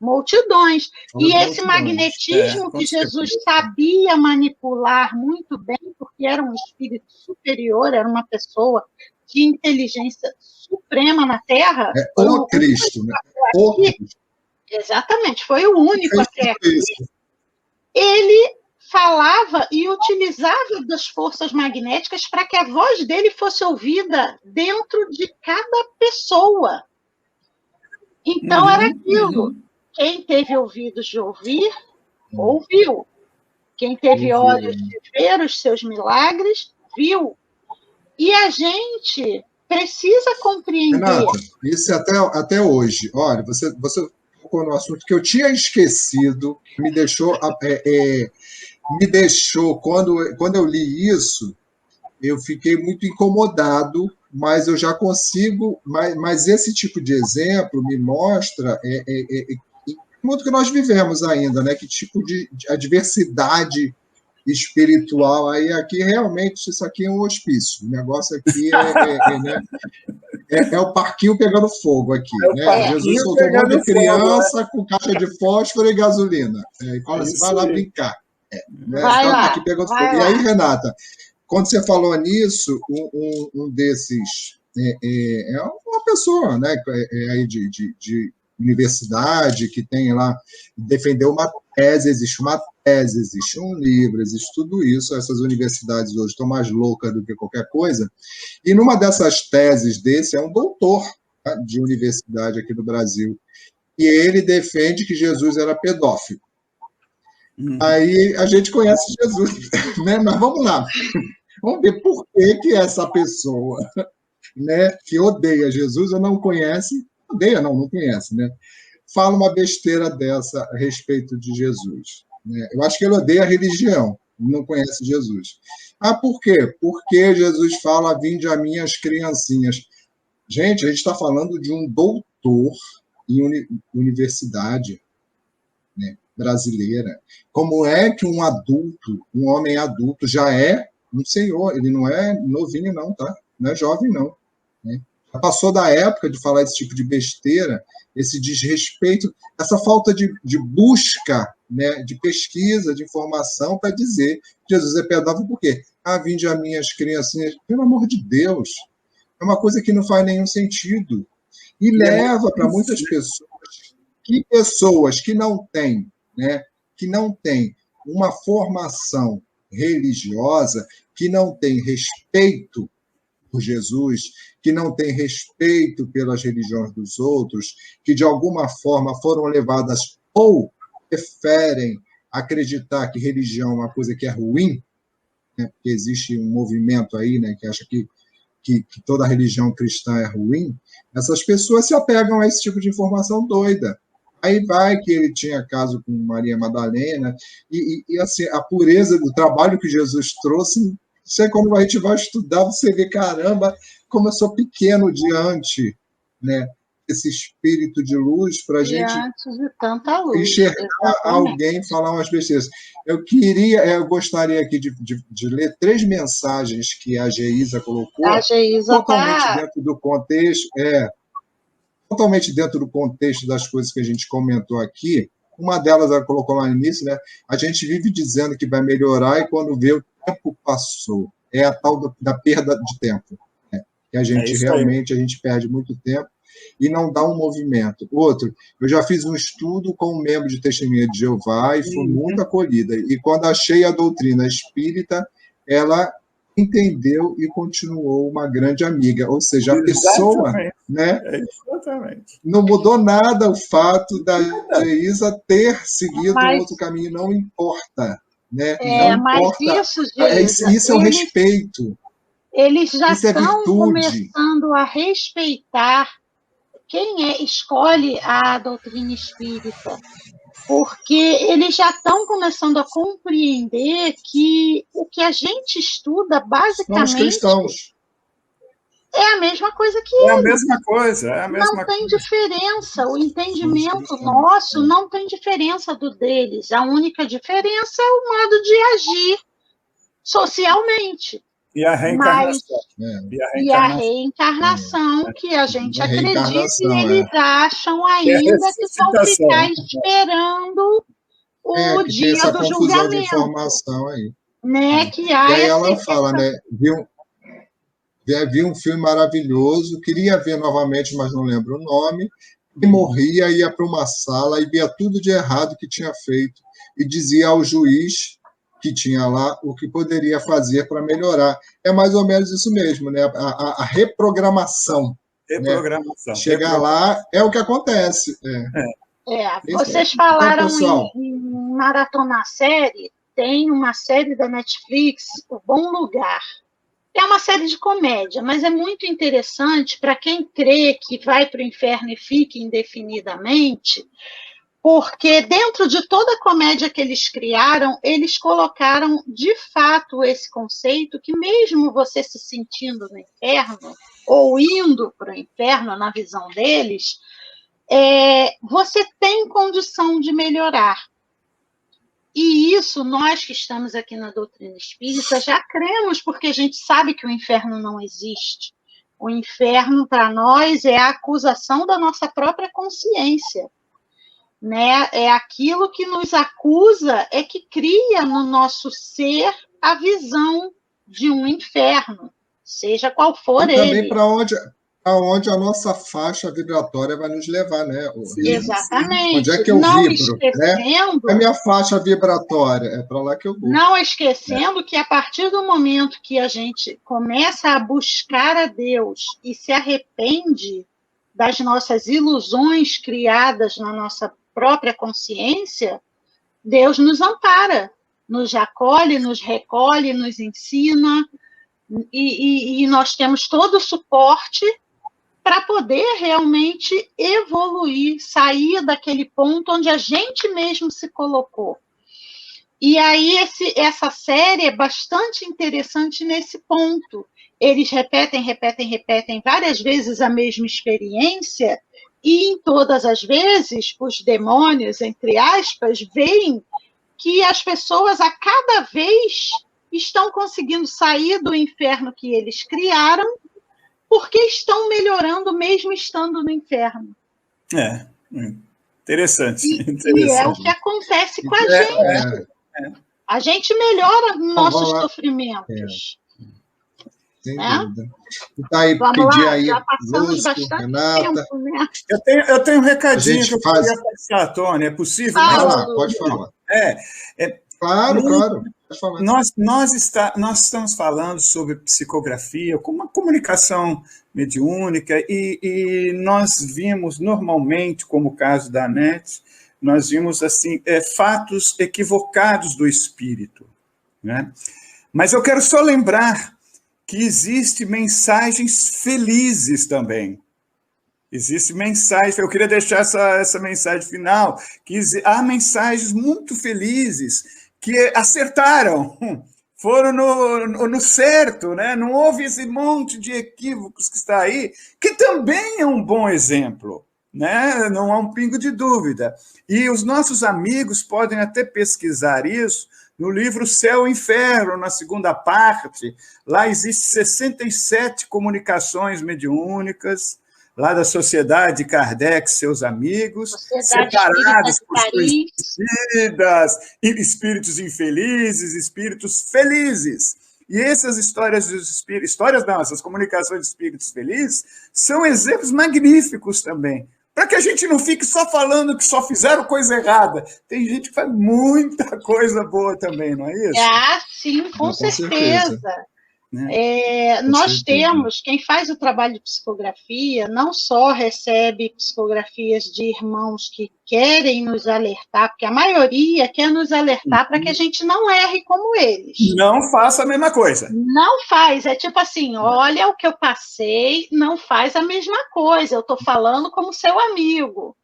Multidões. E esse magnetismo que Jesus sabia manipular muito bem, porque era um espírito superior, era uma pessoa de inteligência suprema na Terra. O Cristo, né? O Cristo. Exatamente, foi o único até aqui. Ele falava e utilizava das forças magnéticas para que a voz dele fosse ouvida dentro de cada pessoa. Então, era aquilo. Quem teve ouvidos de ouvir, ouviu. Quem teve olhos de ver os seus milagres, viu. E a gente precisa compreender. Renata, isso até hoje. Olha, você tocou no assunto que eu tinha esquecido, me deixou, quando eu li isso, eu fiquei muito incomodado, mas eu já consigo, mas esse tipo de exemplo me mostra o mundo que nós vivemos ainda, né? Que tipo de adversidade espiritual aí, aqui realmente isso aqui é um hospício, o negócio aqui é o parquinho pegando fogo aqui, né? Jesus soltou um monte de criança com caixa de fósforo e gasolina, e fala assim, vai lá brincar, né? Vai lá, aqui pegando fogo. E aí, Renata, quando você falou nisso, um desses é uma pessoa, né, aí de universidade que tem lá, defendeu uma tese, existe um livro, existe tudo isso. Essas universidades hoje estão mais loucas do que qualquer coisa. E numa dessas teses é um doutor, tá, de universidade aqui do Brasil, e ele defende que Jesus era pedófilo. Aí a gente conhece Jesus, né? Mas vamos lá. Vamos ver por que essa pessoa, né, que odeia Jesus ou não conhece, não conhece, né? Fala uma besteira dessa a respeito de Jesus, né? Eu acho que ele odeia a religião, não conhece Jesus. Por quê? Porque Jesus fala, vinde a mim as criancinhas. Gente, a gente está falando de um doutor em universidade, né, brasileira. Como é que um homem adulto, já é um senhor? Ele não é novinho, não, tá? Não é jovem, não. Né? Já passou da época de falar esse tipo de besteira, esse desrespeito, essa falta de busca, né, de pesquisa, de informação para dizer que Jesus é pedófilo. Por quê? Vinde a mim as criancinhas. Pelo amor de Deus. É uma coisa que não faz nenhum sentido. E leva para muitas pessoas que não têm, né, que não têm uma formação religiosa, que não têm respeito por Jesus, que não têm respeito pelas religiões dos outros, que de alguma forma foram levadas ou preferem acreditar que religião é uma coisa que é ruim, né, porque existe um movimento aí, né, que acha que toda religião cristã é ruim. Essas pessoas se apegam a esse tipo de informação doida. Aí vai que ele tinha caso com Maria Madalena, e assim, a pureza do trabalho que Jesus trouxe, você, quando a gente vai estudar, você vê, caramba, como eu sou pequeno diante, né, esse espírito de luz, para a gente de tanta luz, enxergar alguém falar umas besteiras. Eu gostaria aqui de ler 3 mensagens que a Geisa colocou, totalmente dentro do contexto, totalmente dentro do contexto das coisas que a gente comentou aqui. Uma delas ela colocou lá no início, né? A gente vive dizendo que vai melhorar e quando vê o tempo passou. É a tal da perda de tempo, né? Que a gente realmente a gente perde muito tempo e não dá um movimento. Outro, eu já fiz um estudo com um membro de Testemunha de Jeová e fui muito acolhida. E quando achei a doutrina espírita, ela entendeu e continuou uma grande amiga. Ou seja, a pessoa, né, não mudou nada o fato da Geisa ter seguido um outro caminho, não importa. né? Não mas importa. isso, Geisa, Isso é o respeito. Eles já Isso é estão virtude. começando a respeitar quem escolhe a doutrina espírita, porque eles já estão começando a compreender que o que a gente estuda, Somos basicamente, cristãos. é a mesma coisa que É a eles. mesma coisa, é a mesma Não tem coisa. diferença. O entendimento cristãos. nosso não tem diferença do deles. A única diferença é o modo de agir socialmente. E a reencarnação. E a reencarnação, que a gente A acredita e reencarnação, eles acham É a ainda que vão ressuscitação. ficar esperando o que tem dia essa do confusão de julgamento. informação aí. Né? Que E há aí ela essa... fala, né? Vi um filme maravilhoso, queria ver novamente, mas não lembro o nome, e morria, ia para uma sala e via tudo de errado que tinha feito, e dizia ao juiz que tinha lá o que poderia fazer para melhorar. É mais ou menos isso mesmo, né? A reprogramação. Reprogramação. Né? Chegar lá é o que acontece. Vocês falaram então, em maratonar série, tem uma série da Netflix, O Bom Lugar. É uma série de comédia, mas é muito interessante para quem crê que vai para o inferno e fica indefinidamente, porque dentro de toda a comédia que eles criaram, eles colocaram de fato esse conceito que mesmo você se sentindo no inferno, ou indo para o inferno na visão deles, você tem condição de melhorar. E isso, nós que estamos aqui na doutrina espírita, já cremos, porque a gente sabe que o inferno não existe. O inferno, para nós, é a acusação da nossa própria consciência. Né? É aquilo que nos acusa, é que cria no nosso ser a visão de um inferno, seja qual for ele. E também para onde a nossa faixa vibratória vai nos levar, né? Exatamente. Onde é que eu não vibro? Esquecendo, né? A minha faixa vibratória, é para lá que eu vou. Não esquecendo que a partir do momento que a gente começa a buscar a Deus e se arrepende das nossas ilusões criadas na nossa própria consciência, Deus nos ampara, nos acolhe, nos recolhe, nos ensina, e nós temos todo o suporte para poder realmente evoluir, sair daquele ponto onde a gente mesmo se colocou. E aí essa série é bastante interessante nesse ponto. Eles repetem várias vezes a mesma experiência, e em todas as vezes os demônios, entre aspas, veem que as pessoas a cada vez estão conseguindo sair do inferno que eles criaram, porque estão melhorando mesmo estando no inferno. Interessante. E é o que acontece com a gente. A gente melhora nossos sofrimentos. Sem dúvida. Então, aí, pedir aí, já passamos Lúcio, bastante Renata. tempo, né? Eu tenho um recadinho que eu queria passar, Tony, é possível? Pode falar. Claro, pode falar. Nós estamos falando sobre psicografia, como uma comunicação mediúnica, e nós vimos normalmente, como o caso da Anete, nós vimos assim, fatos equivocados do espírito. Né? Mas eu quero só lembrar que existem mensagens felizes também. Existe mensagem, eu queria deixar essa mensagem final, que há mensagens muito felizes que acertaram, foram no certo, né? Não houve esse monte de equívocos que está aí, que também é um bom exemplo. Né? Não há um pingo de dúvida. E os nossos amigos podem até pesquisar isso no livro Céu e Inferno, na segunda parte. Lá existem 67 comunicações mediúnicas, lá da Sociedade Kardec, seus amigos, separados por suicidas, espíritos infelizes, espíritos felizes. E essas histórias dos espíritos, essas comunicações de espíritos felizes, são exemplos magníficos também. Para que a gente não fique só falando que só fizeram coisa errada. Tem gente que faz muita coisa boa também, não é isso? Sim, com certeza. né? Nós temos, quem faz o trabalho de psicografia, não só recebe psicografias de irmãos que querem nos alertar, porque a maioria quer nos alertar para que a gente não erre como eles. Não faça a mesma coisa. Não faz, é tipo assim, olha o que eu passei, não faz a mesma coisa, eu estou falando como seu amigo.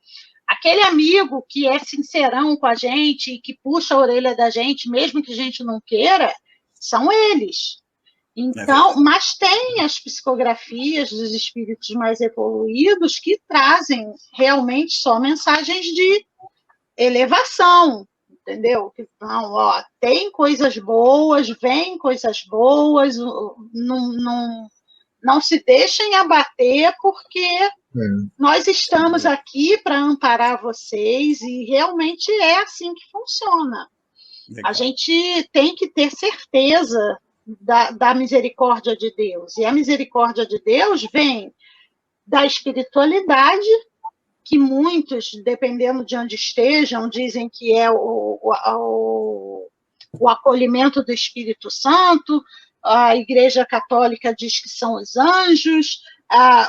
Aquele amigo que é sincerão com a gente e que puxa a orelha da gente, mesmo que a gente não queira, são eles. Então, mas tem as psicografias dos espíritos mais evoluídos que trazem realmente só mensagens de elevação, entendeu? Então, ó, tem coisas boas, vem coisas boas, não se deixem abater, porque nós estamos aqui para amparar vocês e realmente é assim que funciona. Legal. A gente tem que ter certeza da misericórdia de Deus. E a misericórdia de Deus vem da espiritualidade, que muitos, dependendo de onde estejam, dizem que é o acolhimento do Espírito Santo, a Igreja Católica diz que são os anjos,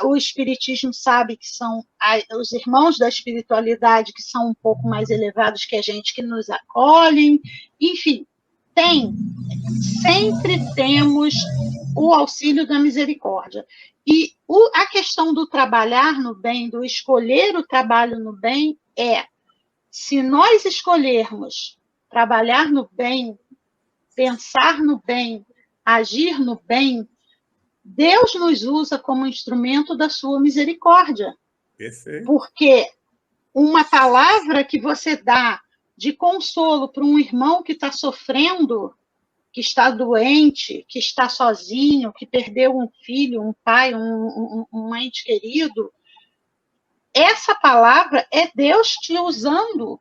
o Espiritismo sabe que são os irmãos da espiritualidade, que são um pouco mais elevados que a gente, que nos acolhem, enfim, sempre temos o auxílio da misericórdia. E a questão do trabalhar no bem, do escolher o trabalho no bem, se nós escolhermos trabalhar no bem, pensar no bem, agir no bem, Deus nos usa como instrumento da sua misericórdia. Perfeito. Porque uma palavra que você dá de consolo para um irmão que está sofrendo, que está doente, que está sozinho, que perdeu um filho, um pai, um ente querido, essa palavra é Deus te usando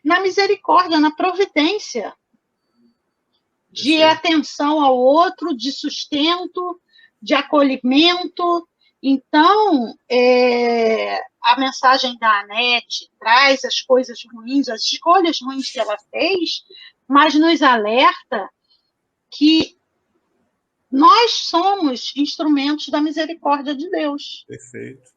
na misericórdia, na providência, de atenção ao outro, de sustento, de acolhimento. Então, a mensagem da Anete traz as coisas ruins, as escolhas ruins que ela fez, mas nos alerta que nós somos instrumentos da misericórdia de Deus. Perfeito.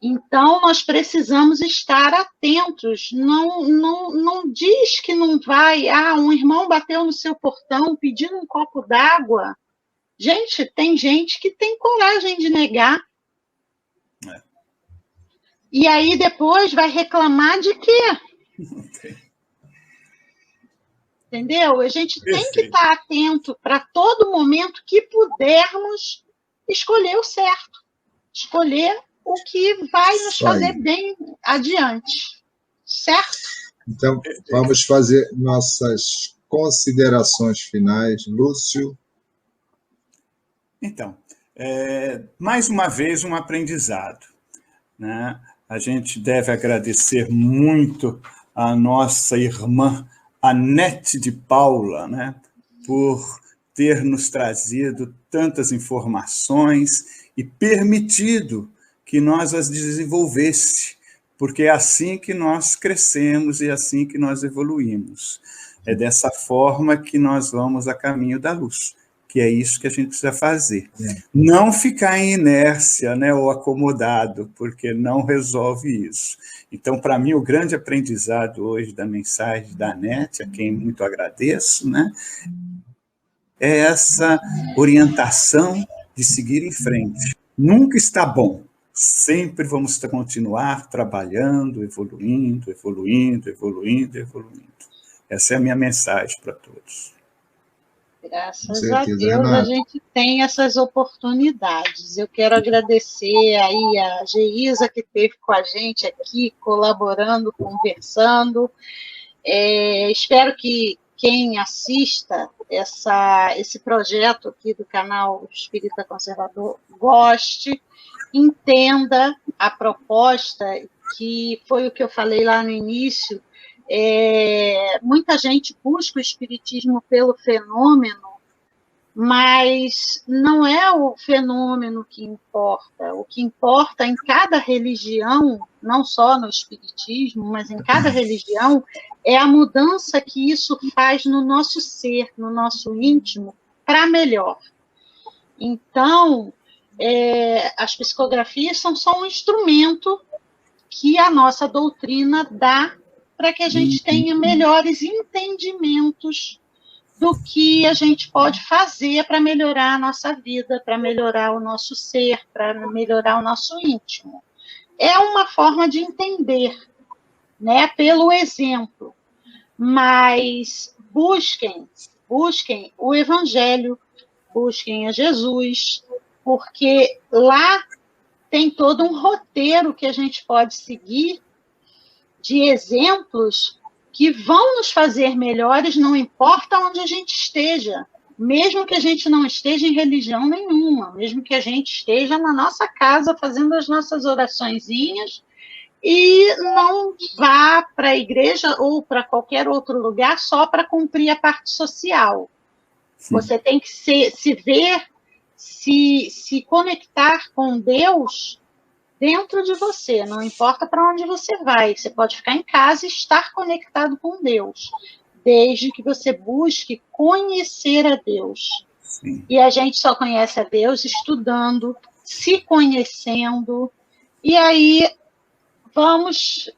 Então, nós precisamos estar atentos. Não diz que não vai. Um irmão bateu no seu portão pedindo um copo d'água. Gente, tem gente que tem coragem de negar. E aí depois vai reclamar de quê? Não tem. Entendeu? A gente tem que estar atento para todo momento que pudermos escolher o certo. Escolher o que vai nos fazer bem adiante. Certo? Então, vamos fazer nossas considerações finais. Lúcio? Então, mais uma vez, um aprendizado, né? A gente deve agradecer muito a nossa irmã Anete de Paula, né, por ter nos trazido tantas informações e permitido que nós as desenvolvesse, porque é assim que nós crescemos e é assim que nós evoluímos. É dessa forma que nós vamos a caminho da luz, que é isso que a gente precisa fazer. Não ficar em inércia, né, ou acomodado, porque não resolve isso. Então, para mim, o grande aprendizado hoje da mensagem da Anete, a quem muito agradeço, né, é essa orientação de seguir em frente. Nunca está bom. Sempre vamos continuar trabalhando, evoluindo, evoluindo, evoluindo, evoluindo. Essa é a minha mensagem para todos. Graças a Deus a gente tem essas oportunidades. Eu quero agradecer aí a Geisa, que esteve com a gente aqui, colaborando, conversando. Espero que quem assista esse projeto aqui do canal Espírita Conservador goste, entenda a proposta, que foi o que eu falei lá no início. Muita gente busca o espiritismo pelo fenômeno, mas não é o fenômeno que importa. O que importa em cada religião, não só no espiritismo, mas em cada religião, é a mudança que isso faz no nosso ser, no nosso íntimo, para melhor. Então, as psicografias são só um instrumento que a nossa doutrina dá para que a gente tenha melhores entendimentos do que a gente pode fazer para melhorar a nossa vida, para melhorar o nosso ser, para melhorar o nosso íntimo. É uma forma de entender, né, pelo exemplo, mas busquem o Evangelho, busquem a Jesus, porque lá tem todo um roteiro que a gente pode seguir de exemplos que vão nos fazer melhores, não importa onde a gente esteja, mesmo que a gente não esteja em religião nenhuma, mesmo que a gente esteja na nossa casa fazendo as nossas oraçõezinhas e não vá para a igreja ou para qualquer outro lugar só para cumprir a parte social. Sim. Você tem que se ver, se conectar com Deus dentro de você, não importa para onde você vai, você pode ficar em casa e estar conectado com Deus, desde que você busque conhecer a Deus. Sim. E a gente só conhece a Deus estudando, se conhecendo, e aí vamos,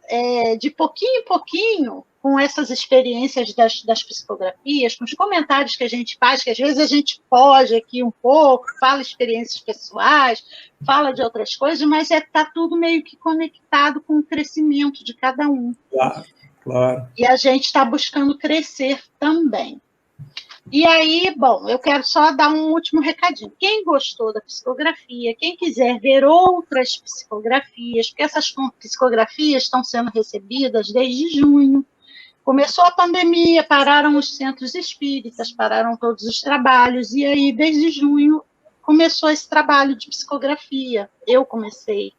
de pouquinho em pouquinho, com essas experiências das psicografias, com os comentários que a gente faz, que às vezes a gente foge aqui um pouco, fala experiências pessoais, fala de outras coisas, mas está tudo meio que conectado com o crescimento de cada um. Claro, claro. E a gente está buscando crescer também. E aí, bom, eu quero só dar um último recadinho. Quem gostou da psicografia, quem quiser ver outras psicografias, porque essas psicografias estão sendo recebidas desde junho. Começou a pandemia, pararam os centros espíritas, pararam todos os trabalhos, e aí, desde junho, começou esse trabalho de psicografia. Eu comecei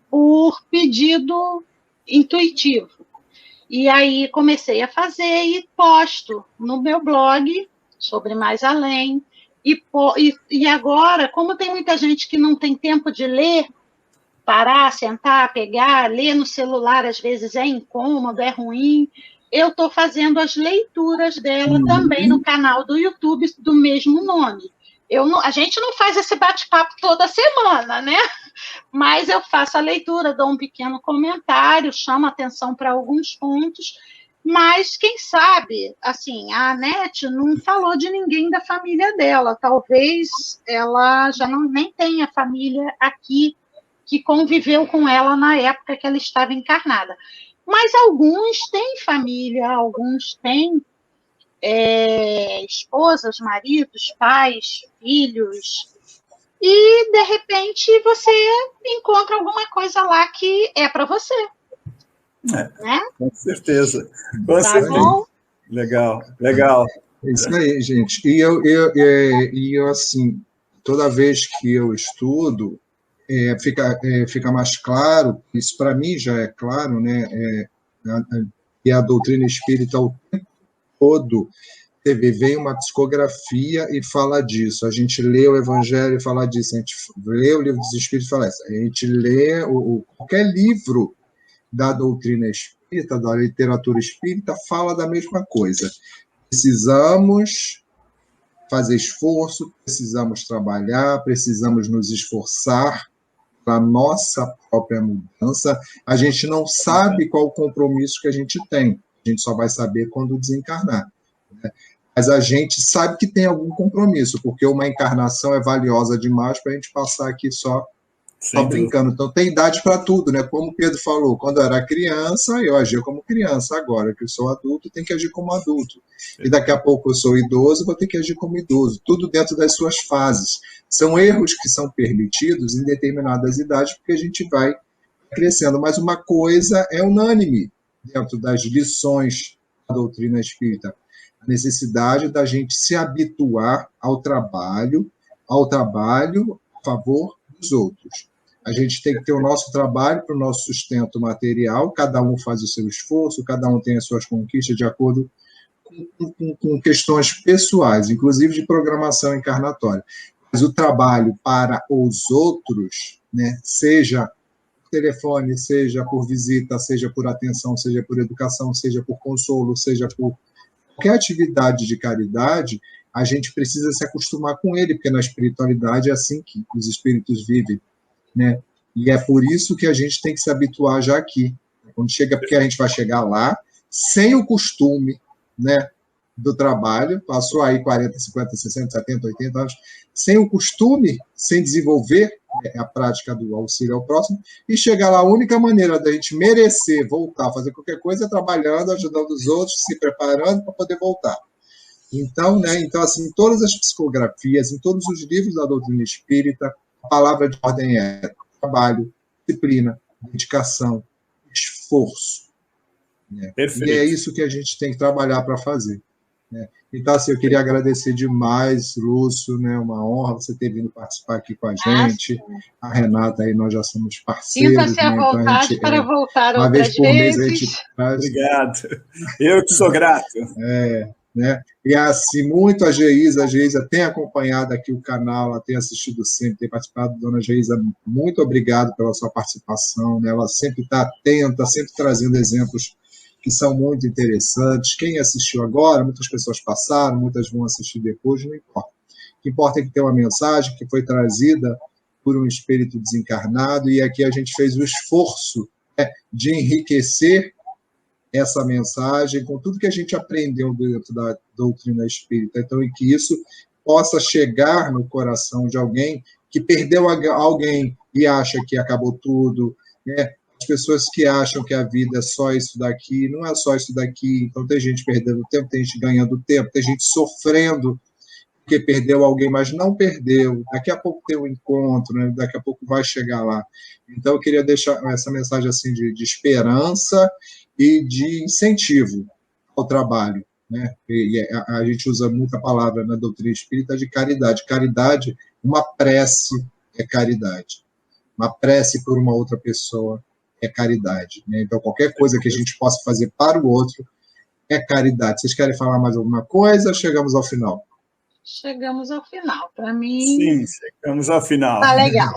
por pedido intuitivo. E aí, comecei a fazer e posto no meu blog, sobre Mais Além, e agora, como tem muita gente que não tem tempo de ler, parar, sentar, pegar, ler no celular, às vezes é incômodo, é ruim, eu estou fazendo as leituras dela também no canal do YouTube do mesmo nome. A gente não faz esse bate-papo toda semana, né? Mas eu faço a leitura, dou um pequeno comentário, chamo atenção para alguns pontos, mas quem sabe, assim, a Anete não falou de ninguém da família dela, talvez ela já nem tenha família aqui que conviveu com ela na época que ela estava encarnada. Mas alguns têm família, alguns têm esposas, maridos, pais, filhos, e, de repente, você encontra alguma coisa lá que é para você. Né? Com certeza. Com certeza. Bom? Legal, legal. É isso aí, gente. E eu, assim, toda vez que eu estudo, fica mais claro, isso para mim já é claro, né? E a doutrina espírita o tempo todo vem uma psicografia e fala disso. A gente lê o Evangelho e fala disso. A gente lê o Livro dos Espíritos e fala isso. A gente lê qualquer livro da doutrina espírita, da literatura espírita, fala da mesma coisa. Precisamos fazer esforço, precisamos trabalhar, precisamos nos esforçar para a nossa própria mudança. A gente não sabe qual o compromisso que a gente tem. A gente só vai saber quando desencarnar. Né? Mas a gente sabe que tem algum compromisso, porque uma encarnação é valiosa demais para a gente passar aqui só brincando. Então, tem idade para tudo, né? Como o Pedro falou, quando eu era criança, eu agia como criança. Agora que eu sou adulto, tenho que agir como adulto. E daqui a pouco eu sou idoso, vou ter que agir como idoso. Tudo dentro das suas fases. São erros que são permitidos em determinadas idades, porque a gente vai crescendo. Mas uma coisa é unânime dentro das lições da doutrina espírita. A necessidade da gente se habituar ao trabalho a favor dos outros. A gente tem que ter o nosso trabalho para o nosso sustento material, cada um faz o seu esforço, cada um tem as suas conquistas de acordo com questões pessoais, inclusive de programação encarnatória. Mas o trabalho para os outros, né, seja por telefone, seja por visita, seja por atenção, seja por educação, seja por consolo, seja por qualquer atividade de caridade, a gente precisa se acostumar com ele, porque na espiritualidade é assim que os espíritos vivem, né? E é por isso que a gente tem que se habituar já aqui. Quando chega, porque a gente vai chegar lá sem o costume, né, do trabalho, passou aí 40, 50, 60, 70, 80 anos, sem o costume, sem desenvolver a prática do auxílio ao próximo, e chegar lá, a única maneira da gente merecer voltar a fazer qualquer coisa é trabalhando, ajudando os outros, se preparando para poder voltar. Então, né, então, assim, em todas as psicografias, em todos os livros da doutrina espírita, a palavra de ordem é trabalho, disciplina, dedicação, esforço. Né? E é isso que a gente tem que trabalhar para fazer. Né? Então, assim, eu queria agradecer demais, Lúcio, né? Uma honra você ter vindo participar aqui com a gente. A Renata aí, nós já somos parceiros. Sinta-se à vontade para voltar uma outras vez por mês a gente traz. Obrigado. Eu que sou grato. Né? E assim, muito a Geisa tem acompanhado aqui o canal, ela tem assistido sempre, tem participado. Dona Geisa, muito obrigado pela sua participação, né? Ela sempre está atenta, sempre trazendo exemplos que são muito interessantes. Quem assistiu agora, muitas pessoas passaram, muitas vão assistir depois, não importa. O que importa é que tem uma mensagem que foi trazida por um espírito desencarnado, e aqui a gente fez o esforço, né, de enriquecer essa mensagem com tudo que a gente aprendeu dentro da doutrina espírita. Então, e que isso possa chegar no coração de alguém que perdeu alguém e acha que acabou tudo, né? As pessoas que acham que a vida é só isso daqui, não é só isso daqui. Então, tem gente perdendo tempo, tem gente ganhando tempo, tem gente sofrendo porque perdeu alguém, mas não perdeu. Daqui a pouco tem um encontro, né? Daqui a pouco vai chegar lá. Então, eu queria deixar essa mensagem assim de esperança e de incentivo ao trabalho. Né? E a gente usa muita palavra na doutrina espírita de caridade. Caridade, uma prece é caridade. Uma prece por uma outra pessoa é caridade. Né? Então, qualquer coisa que a gente possa fazer para o outro é caridade. Vocês querem falar mais alguma coisa? Chegamos ao final. Chegamos ao final. Para mim... Sim, chegamos ao final. Tá legal.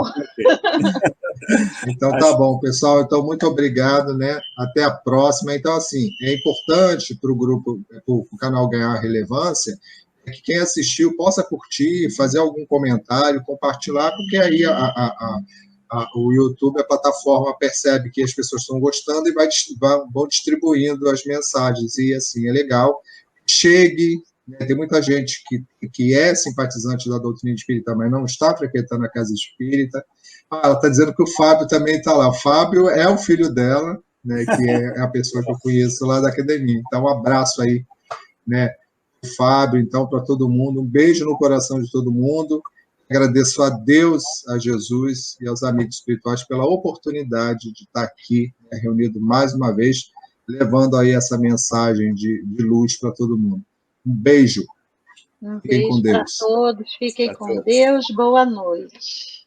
Então, tá bom, pessoal. Então, muito obrigado, né? Até a próxima. Então, assim, é importante para o grupo, para o canal ganhar relevância, que quem assistiu possa curtir, fazer algum comentário, compartilhar, porque aí o YouTube, a plataforma, percebe que as pessoas estão gostando e vão distribuindo as mensagens. E, assim, é legal. Chegue, né? Tem muita gente que é simpatizante da doutrina espírita, mas não está frequentando a casa espírita. Ela está dizendo que o Fábio também está lá. O Fábio é o filho dela, né, que é a pessoa que eu conheço lá da academia. Então, um abraço aí, né, o Fábio, então, para todo mundo. Um beijo no coração de todo mundo. Agradeço a Deus, a Jesus e aos amigos espirituais pela oportunidade de estar aqui, né, reunido mais uma vez, levando aí essa mensagem de luz para todo mundo. Um beijo. Um beijo para todos. Fiquem com todos. Deus. Boa noite.